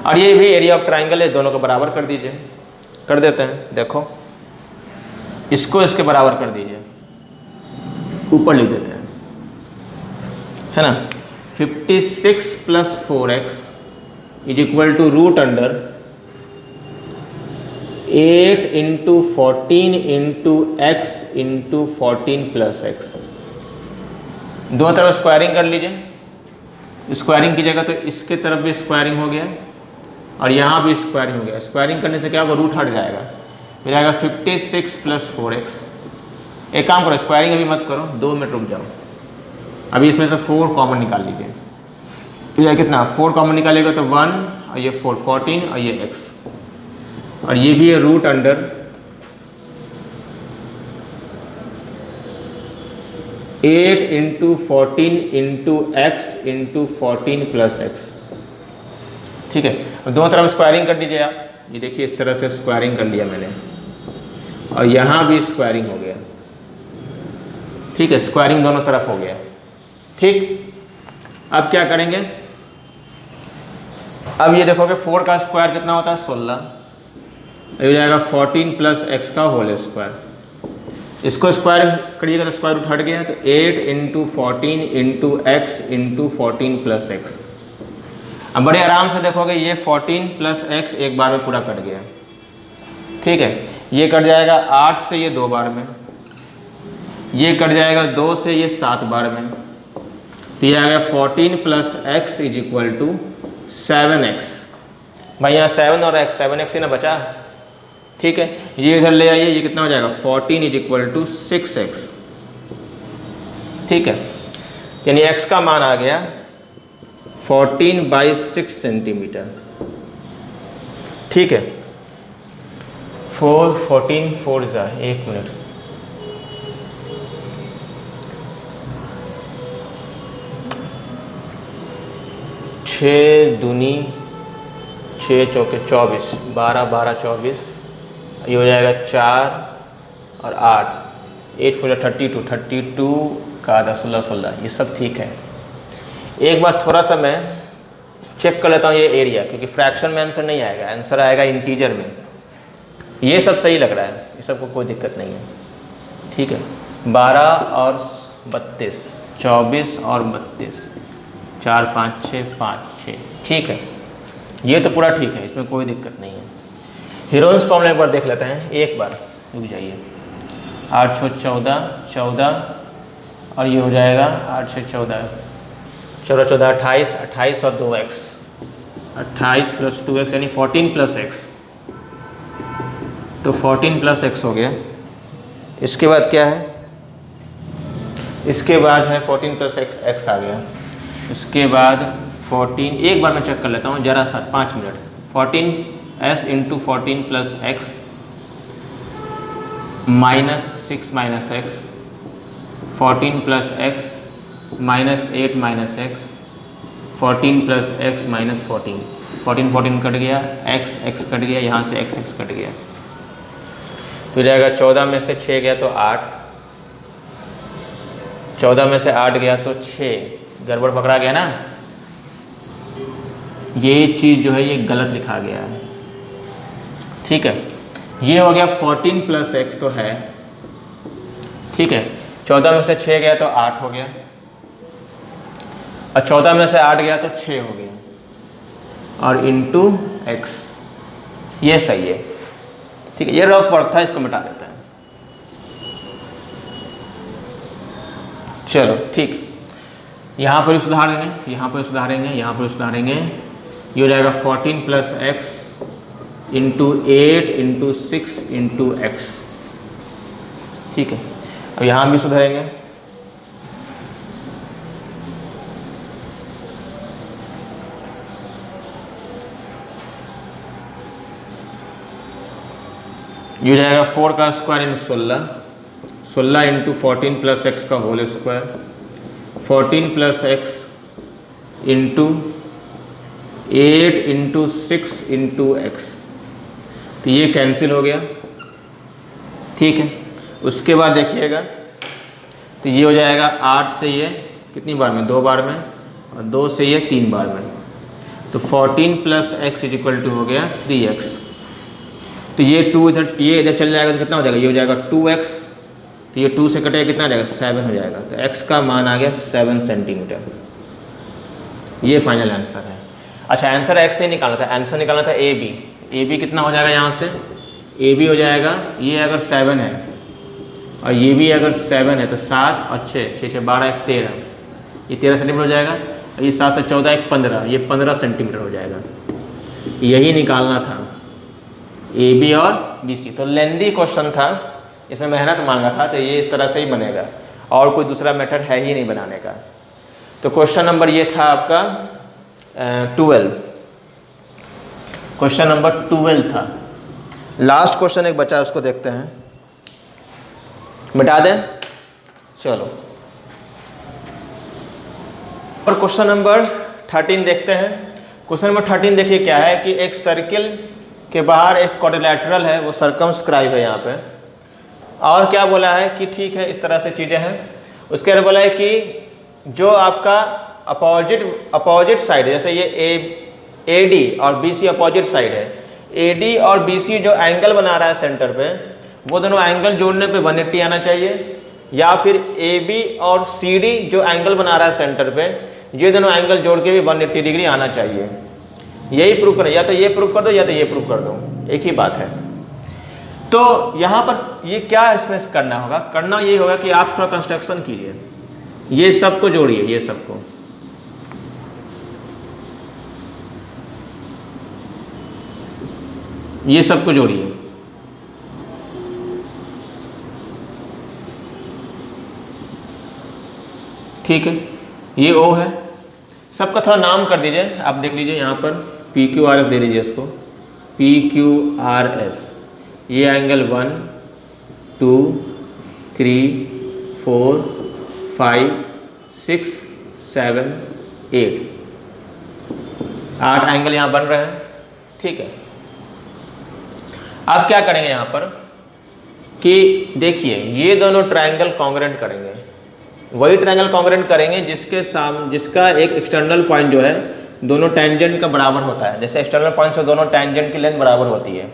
और ये भी एरिया ऑफ ट्राइंगल है, दोनों को बराबर कर दीजिए, कर देते हैं। देखो इसको इसके बराबर कर दीजिए, ऊपर लिख देते हैं, है ना। 56 plus 4x is equal to root under 8 into 14 into x into 14 plus x। दो तरफ स्क्वायरिंग कर लीजिए, स्क्वायरिंग कीजिएगा तो इसके तरफ भी स्क्वायरिंग हो गया और यहाँ भी स्क्वायरिंग हो गया। स्क्वायरिंग करने से क्या होगा, रूट हट जाएगा, फिर आएगा 56 प्लस 4x। एक काम करो, स्क्वायरिंग अभी मत करो, 2 मिनट रुक जाओ, अभी इसमें से 4 कॉमन निकाल लीजिए। तो यह कितना 4 कॉमन निकालेगा तो 1 और ये 4 14 और ये x, और ये भी है root under 8 into 14 into x into 14 plus x। ठीक है, अब दोनों तरफ स्क्वायरिंग कर दीजिए आप। ये देखिए इस तरह से स्क्वायरिंग कर लिया मैंने, और यहाँ भी स्क्वायरिंग हो गया। ठीक है, स्क्वायरिंग दोनों तरफ हो गया। ठीक, अब क्या करेंगे, अब ये देखोगे 4 का स्क्वायर कितना होता है 16, ये जाएगा 14 प्लस x का होल स्क्वायर। इसको स्क्वायर करिएगा तो स्क्वायर रूट हट गया, तो 8 into 14 into x into 14 plus x. अब बड़े आराम से देखोगे ये 14 प्लस एक्स एक बार में पूरा कट गया। ठीक है, ये कट जाएगा 8 से ये 2 बार में, ये कट जाएगा 2 से ये 7 बार में, तो ये आएगा 14 plus X is equal to 7x। भाई यहाँ 7 और x, 7x ही ना बचा। ठीक है, ये इधर ले आइए, ये कितना हो जाएगा 14 इज इक्वल टू 6x। ठीक है, यानी x का मान आ गया 14/6 सेंटीमीटर। ठीक है, 4 14 4 जा 1 मिनट, छः दूनी 6 चौके 24, 12 12 24, ये हो जाएगा 4 और 8, 8 4 32, 32 का आधा 16 16, ये सब ठीक है। एक बार थोड़ा सा मैं चेक कर लेता हूँ ये एरिया, क्योंकि फ्रैक्शन में आंसर नहीं आएगा, आंसर आएगा इंटीजर में। ये सब सही लग रहा है, ये सब को कोई दिक्कत नहीं है। ठीक है, 12 और 32, 24 और 32, 4 5 6 5 6, ठीक है, ये तो पूरा ठीक है, इसमें कोई दिक्कत नहीं है। हीरोइंस फॉर्मूला एक बार देख लेते हैं, एक बार रुक जाइए। 8 6 14 14 और ये हो जाएगा 8 6 14 14 14 28, 28 और 2x, 28 प्लस 2x यानी 14 प्लस x, तो 14 प्लस x हो गया। इसके बाद क्या है, इसके बाद है 14 प्लस x आ गया। उसके बाद 14, एक बार मैं चेक कर लेता हूँ जरा सा 5 minute. 14s into 14 plus x minus 6 minus x, 14 plus x minus 8 minus x, 14 plus x minus 14, 14 14 cut गया, एक्स एक्स कट गया, यहाँ से एक्स एक्स कट गया, तो जाएगा 14 में से 6 गया तो 8, 14 में से 8 गया तो 6, गड़बड़ पकड़ा गया ना। ये चीज़ जो है ये गलत लिखा गया है, ठीक है। ये हो गया 14 प्लस एक्स तो है, ठीक है। 14 में से 6 गया तो 8 हो गया, और 14 में से 8 गया तो 6 हो गया, और इंटू एक्स, ये सही है, ठीक है। ये रफ वर्क था, इसको मिटा देते हैं। चलो ठीक, यहाँ पर सुधारेंगे, यहाँ पर सुधारेंगे, यहाँ पर सुधारेंगे। ये हो जाएगा 14 plus X into 8 into 6 into x, ठीक है। अब यहाँ भी सुधारेंगे, ये हो जाएगा 4 का स्क्वायर इन 16, 16 इंटू 14 प्लस एक्स का whole square, 14 plus X into 8 into 6 into X, तो ये कैंसिल हो गया, ठीक है। उसके बाद देखिएगा, तो ये हो जाएगा 8 से ये कितनी बार में, 2 बार में, और 2 से ये 3 बार में, तो 14 plus X is equal to हो गया 3x। तो ये 2 इधर, ये इधर चल जाएगा तो कितना हो जाएगा, ये हो जाएगा 2x, तो ये 2 से कटेगा कितना आ जाएगा, 7 हो जाएगा। तो x का मान आ गया 7 सेंटीमीटर, ये फाइनल आंसर है। अच्छा, आंसर x नहीं निकालना था, आंसर निकालना था ए बी कितना हो जाएगा यहाँ से, ए बी हो जाएगा, ये अगर 7 है और ये भी अगर 7 है तो 7 और 6, 6 से 12 1 13, ये 13 सेंटीमीटर हो जाएगा, और ये 7 से 14 1 15, ये 15 सेंटीमीटर हो जाएगा। यही निकालना था ए बी और बी सी। तो लेंदी क्वेश्चन था, इसमें मेहनत मांगा था, तो ये इस तरह से ही बनेगा, और कोई दूसरा मेथड है ही नहीं बनाने का। तो क्वेश्चन नंबर ये था आपका 12, क्वेश्चन नंबर 12 था। लास्ट क्वेश्चन एक बचा, उसको देखते हैं, मिटा दें, चलो। और क्वेश्चन नंबर 13 देखते हैं। क्वेश्चन नंबर 13 देखिए क्या है कि एक सर्किल के बाहर एक क्वाड्रिलेटरल है, वो सर्कमस्क्राइब है यहाँ पे, और क्या बोला है कि ठीक है इस तरह से चीज़ें हैं। उसके बाद बोला है कि जो आपका अपोजिट साइड है, जैसे ये ए डी और बी सी अपोजिट साइड है, ए डी और बी सी जो एंगल बना रहा है सेंटर पे, वो दोनों एंगल जोड़ने पे 180 आना चाहिए, या फिर ए बी और सी डी जो एंगल बना रहा है सेंटर पे, ये दोनों एंगल जोड़ के भी 180 डिग्री आना चाहिए। यही प्रूफ करें, या तो ये प्रूफ कर दो या तो ये प्रूफ कर दो, एक ही बात है। तो यहाँ पर ये क्या इसमें करना होगा, करना ये होगा कि आप थोड़ा कंस्ट्रक्शन कीजिए, ये सबको जोड़िए, ये सबको, ये सबको जोड़िए, ठीक है। ये O है, सबका थोड़ा नाम कर दीजिए, आप देख लीजिए यहाँ पर PQRS दे दीजिए इसको, PQRS। ये एंगल 1 2 3 4 5 6 7 8, 8 एंगल यहाँ बन रहे हैं, ठीक है। आप क्या करेंगे यहाँ पर कि देखिए, ये दोनों ट्रायंगल कॉन्ग्रेंट करेंगे, वही ट्रायंगल कॉन्ग्रेंट करेंगे जिसका एक एक्सटर्नल पॉइंट जो है दोनों टेंजेंट का बराबर होता है। जैसे एक्सटर्नल पॉइंट से दोनों टेंजेंट की लेंथ बराबर होती है,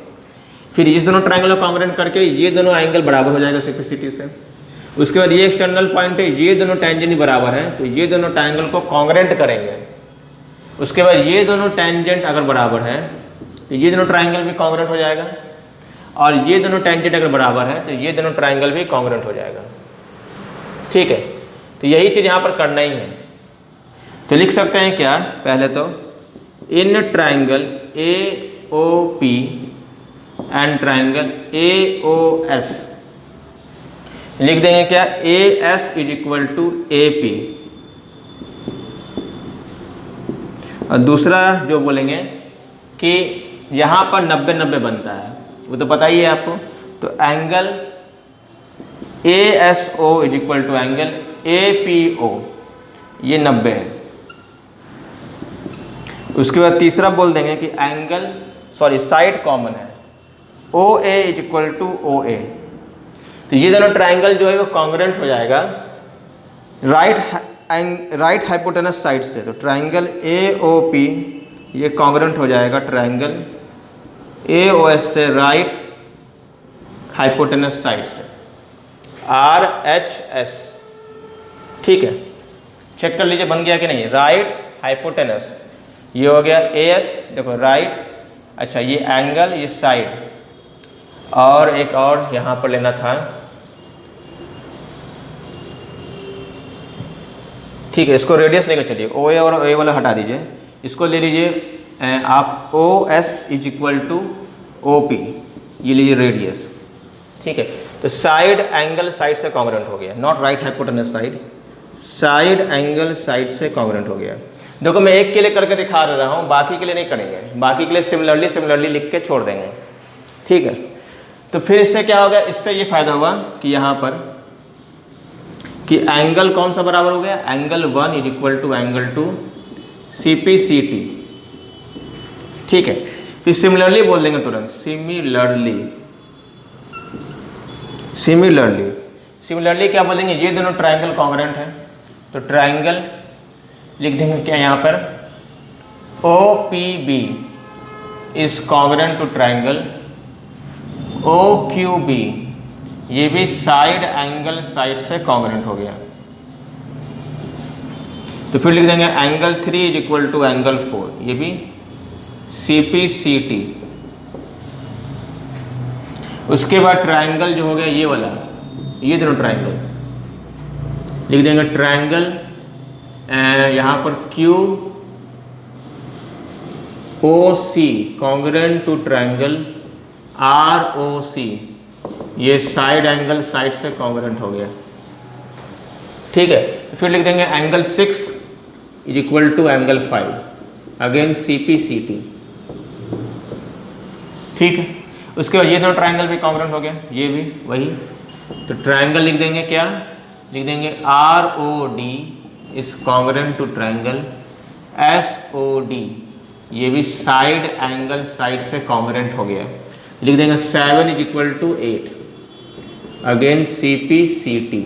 फिर इस दोनों ट्रायंगल को कॉन्ग्रेंट करके ये दोनों एंगल बराबर हो जाएगा सिंप्लिसिटी से। उसके बाद ये एक्सटर्नल पॉइंट है, ये दोनों टेंजेंट बराबर हैं, तो ये दोनों ट्रायंगल को कॉन्ग्रेंट करेंगे। उसके बाद ये दोनों टेंजेंट अगर बराबर है तो ये दोनों ट्रायंगल भी कॉन्ग्रेंट हो जाएगा, और ये दोनों टेंजेंट अगर बराबर है तो ये दोनों ट्रायंगल भी कॉन्ग्रेंट हो जाएगा, ठीक है। तो यही चीज़ यहाँ पर करना ही है। तो लिख सकते हैं क्या, पहले तो इन triangle AOP and triangle AOS लिख देंगे क्या, AS is equal to AP। और दूसरा जो बोलेंगे कि यहाँ पर 90-90 बनता है, वो तो पता ही है आपको, तो angle ASO is equal to angle APO, ये 90 है। उसके बाद तीसरा बोल देंगे कि एंगल साइड कॉमन है, OA is equal to OA। तो ये दोनों ट्रायंगल जो है वो कॉन्ग्रेंट हो जाएगा राइट हाइपोटेनस साइड से। तो ट्रायंगल AOP ये कॉन्ग्रुएंट हो जाएगा ट्रायंगल AOS से राइट हाइपोटेनस साइड से RHS। ठीक है, चेक कर लीजिए बन गया कि नहीं। राइट हाइपोटेनस ये हो गया AS, देखो राइट। अच्छा ये एंगल, ये साइड, और एक और यहाँ पर लेना था। ठीक है, इसको रेडियस लेकर चलिए, OA और A वाला हटा दीजिए, इसको ले लीजिए आप OS is equal to OP, ये लीजिए रेडियस। ठीक है, तो साइड एंगल साइड से कॉन्ग्रुएंट हो गया, not right hypotenuse side, side angle side से कॉन्ग्रुएंट हो गया। देखो मैं एक के लिए करके दिखा रहा हूँ, बाकी के लिए नहीं करेंगे, बाकी के लिए सिमिलरली लिख के छोड़ देंगे। ठीक है, तो फिर इससे क्या होगा, इससे ये फायदा हुआ कि यहाँ पर कि एंगल कौन सा बराबर हो गया, angle 1 is equal to angle 2 CPCT। ठीक है, फिर सिमिलरली बोल देंगे तुरंत, सिमिलरली क्या बोलेंगे, ये दोनों ट्रायंगल कॉन्ग्रुएंट है, तो ट्रायंगल लिख देंगे क्या यहाँ पर, OPB is congruent to triangle OQB, ये भी साइड एंगल साइड से कॉन्ग्रुएंट हो गया। तो फिर लिख देंगे angle 3 is equal to angle 4, ये भी CPCT। उसके बाद ट्रायंगल जो हो गया ये वाला, ये दोनों ट्रायंगल लिख देंगे, ट्रायंगल यहाँ पर QOC congruent to triangle ROC, ये साइड एंगल साइड से कॉन्ग्रुएंट हो गया। ठीक है, फिर लिख देंगे angle 6 is equal to angle 5, again CPCT। ठीक है, उसके बाद ये दोनों ट्रायंगल भी कॉन्ग्रुएंट हो गया, ये भी वही, तो ट्रायंगल लिख देंगे क्या, लिख देंगे ROD is congruent to triangle SOD, ये भी साइड एंगल साइड से कॉन्ग्रुएंट हो गया। लिख देंगे 7 is equal to 8, again CPCT।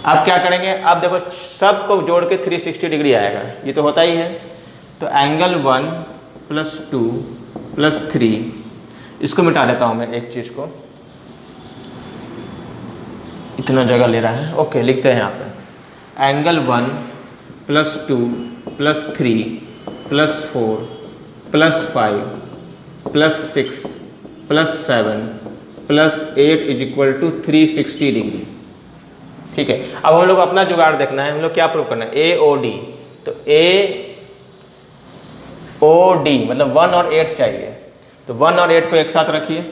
अब क्या करेंगे, अब देखो सबको जोड़ के 360 डिग्री आएगा, ये तो होता ही है। तो एंगल 1 + 2 + 3, इसको मिटा देता हूँ मैं एक चीज़ को, इतना जगह ले रहा है। ओके, लिखते हैं यहाँ पे angle 1 + 2 + 3 + 4 + 5 + 6 + 7 + 8 is equal to 360 degree. ठीक है, अब हम लोग अपना जुगाड़ देखना है, हम लोग क्या प्रूव करना है, AOD। तो AOD मतलब 1 और 8 चाहिए, तो 1 और 8 को एक साथ रखिए।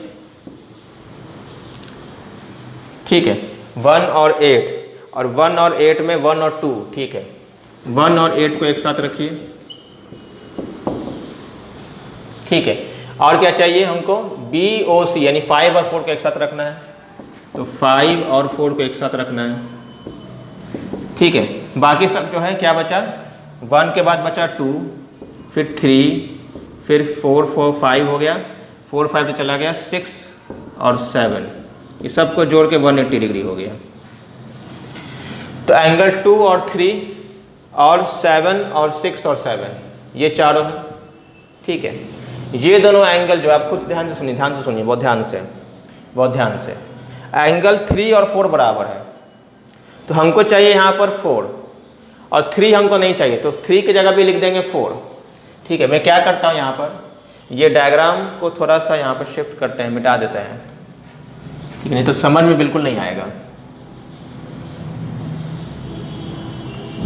ठीक है, 1 और 8, और 1 और 8 में 1 और 2, ठीक है, 1 और 8 को एक साथ रखिए। ठीक है, और क्या चाहिए हमको, BOC यानी 5 और 4 को एक साथ रखना है, तो 5 और 4 को एक साथ रखना है। ठीक है, बाकी सब जो है क्या बचा, 1 के बाद बचा 2, फिर 3, फिर 4 4 5 हो गया, 4 5 तो चला गया 6 और 7, ये सबको जोड़ के 180 डिग्री हो गया। तो एंगल 2 और 3 और 7 और 6 और 7 ये चारों हैं। ठीक है, ये दोनों एंगल जो आप खुद ध्यान से सुनिए, बहुत ध्यान से, एंगल 3 और 4 बराबर है, तो हमको चाहिए यहाँ पर 4 और 3 हमको नहीं चाहिए, तो 3 की जगह भी लिख देंगे 4। ठीक है, मैं क्या करता हूँ यहाँ पर, ये डायग्राम को थोड़ा सा यहाँ पर शिफ्ट करते हैं, मिटा देते हैं। ठीक है, नहीं तो समझ में बिल्कुल नहीं आएगा,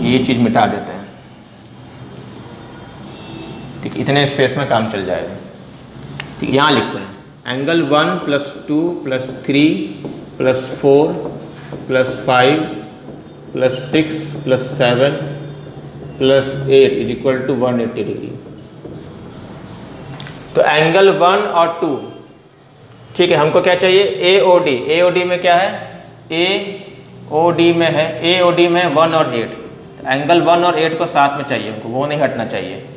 ये चीज़ मिटा देते हैं। ठीक, इतने स्पेस में काम चल जाएगा। ठीक, यहाँ लिखते हैं angle 1 + 2 + 3 + 4 + 5 + 6 + 7 + 8 is equal to 180 degree. तो एंगल 1 और 2, ठीक है, हमको क्या चाहिए, AOD में क्या है, AOD में है, AOD में 1 और 8, तो एंगल 1 और 8 को साथ में चाहिए हमको, वो नहीं हटना चाहिए।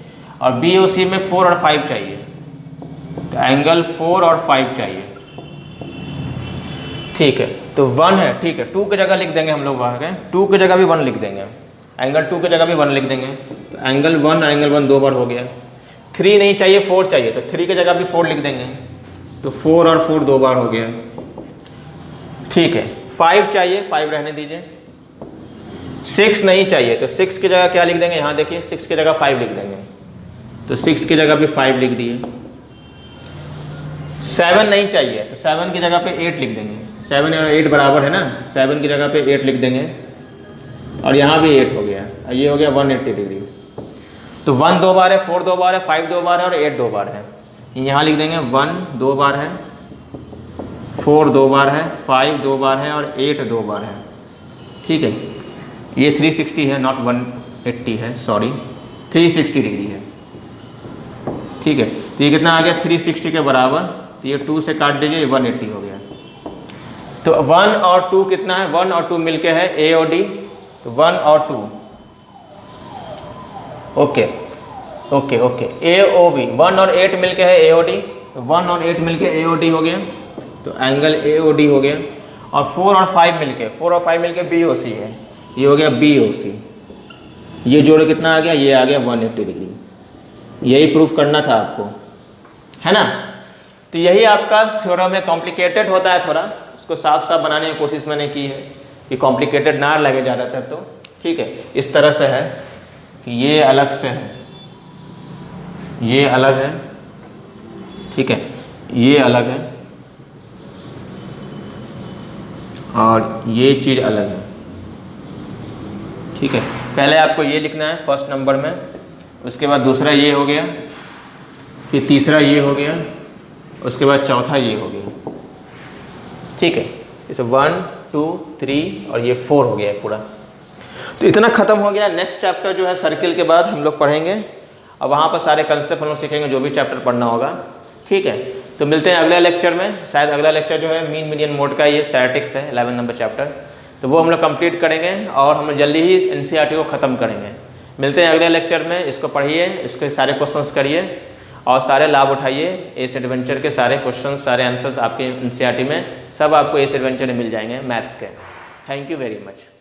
और BOC में 4 और 5 चाहिए, तो एंगल 4 और 5 चाहिए। ठीक है, तो 1 है, ठीक है, 2 की जगह लिख देंगे हम लोग, वहाँ गए 2 की जगह भी 1 लिख देंगे। एंगल 2 की जगह भी 1 लिख देंगे, तो एंगल 1 और एंगल 1 2 बार हो गया। 3 नहीं चाहिए 4 चाहिए, तो 3 की जगह भी 4 लिख देंगे, तो 4 और 4 2 बार हो गया। ठीक है, 5 चाहिए, 5 रहने दीजिए। 6 नहीं चाहिए, तो 6 की जगह क्या लिख देंगे, यहाँ देखिए 6 की जगह 5 लिख देंगे, तो 6 की जगह भी 5 लिख दिए। 7 नहीं चाहिए, तो 7 की जगह पे 8 लिख देंगे, 7 और 8 बराबर है ना, तो 7 की जगह पे 8 लिख देंगे, और यहाँ भी 8 हो गया, ये हो गया 180 डिग्री। तो 1 2 बार है, 4 2 बार है, 5 2 बार है और 8 2 बार है। यहाँ लिख देंगे 1 2 बार है, 4 2 बार है, 5 2 बार है और 8 2 बार है। ठीक है, ये 360 है, नॉट 180 है, सॉरी 360 डिग्री है। ठीक है, तो ये कितना आ गया 360 के बराबर, तो ये 2 से काट दीजिए, 180 हो गया। तो 1 और 2 कितना है, 1 और 2 मिलके है ए और डी, तो 1 और 2 ओके ओके ओके ए ओ बी, 1 और 8 मिलके है ए ओ डी, तो 1 और 8 मिलके ए ओ डी हो गया, तो एंगल ए ओ डी हो गया। और 4 और 5 मिलके बी ओ सी है, ये हो गया बी ओ सी। ये जोड़ कितना आ गया, ये आ गया 180 डिग्री। यही प्रूफ करना था आपको, है ना। तो यही आपका थ्योरम है, कॉम्प्लिकेटेड होता है थोड़ा, उसको साफ साफ बनाने की कोशिश मैंने की है कि कॉम्प्लिकेटेड ना लगे ज़्यादातर। तो ठीक है, इस तरह से है कि ये अलग से है, ये अलग है, ठीक है, ये अलग है और ये चीज़ अलग है। ठीक है, पहले आपको ये लिखना है फर्स्ट नंबर में, उसके बाद दूसरा ये हो गया, फिर तीसरा ये हो गया, उसके बाद चौथा ये हो गया। ठीक है, इसे 1 2 3 और ये 4 हो गया पूरा। तो इतना ख़त्म हो गया। नेक्स्ट चैप्टर जो है सर्किल के बाद हम लोग पढ़ेंगे, और वहाँ पर सारे कंसेप्ट हम लोग सीखेंगे, जो भी चैप्टर पढ़ना होगा। ठीक है, तो मिलते हैं अगले लेक्चर में। शायद अगला लेक्चर जो है मीन मीडियन मोड का, ये स्टैटिक्स है 11 नंबर चैप्टर, तो वो हम लोग कंप्लीट करेंगे और हम जल्दी ही एनसीईआरटी को ख़त्म करेंगे। मिलते हैं अगले लेक्चर में, इसको पढ़िए, इसके सारे क्वेश्चंस करिए और सारे लाभ उठाइए। एस एडवेंचर के सारे क्वेश्चंस, सारे आंसर्स आपके एनसीईआरटी में सब आपको एस एडवेंचर में मिल जाएंगे मैथ्स के। Thank you very much.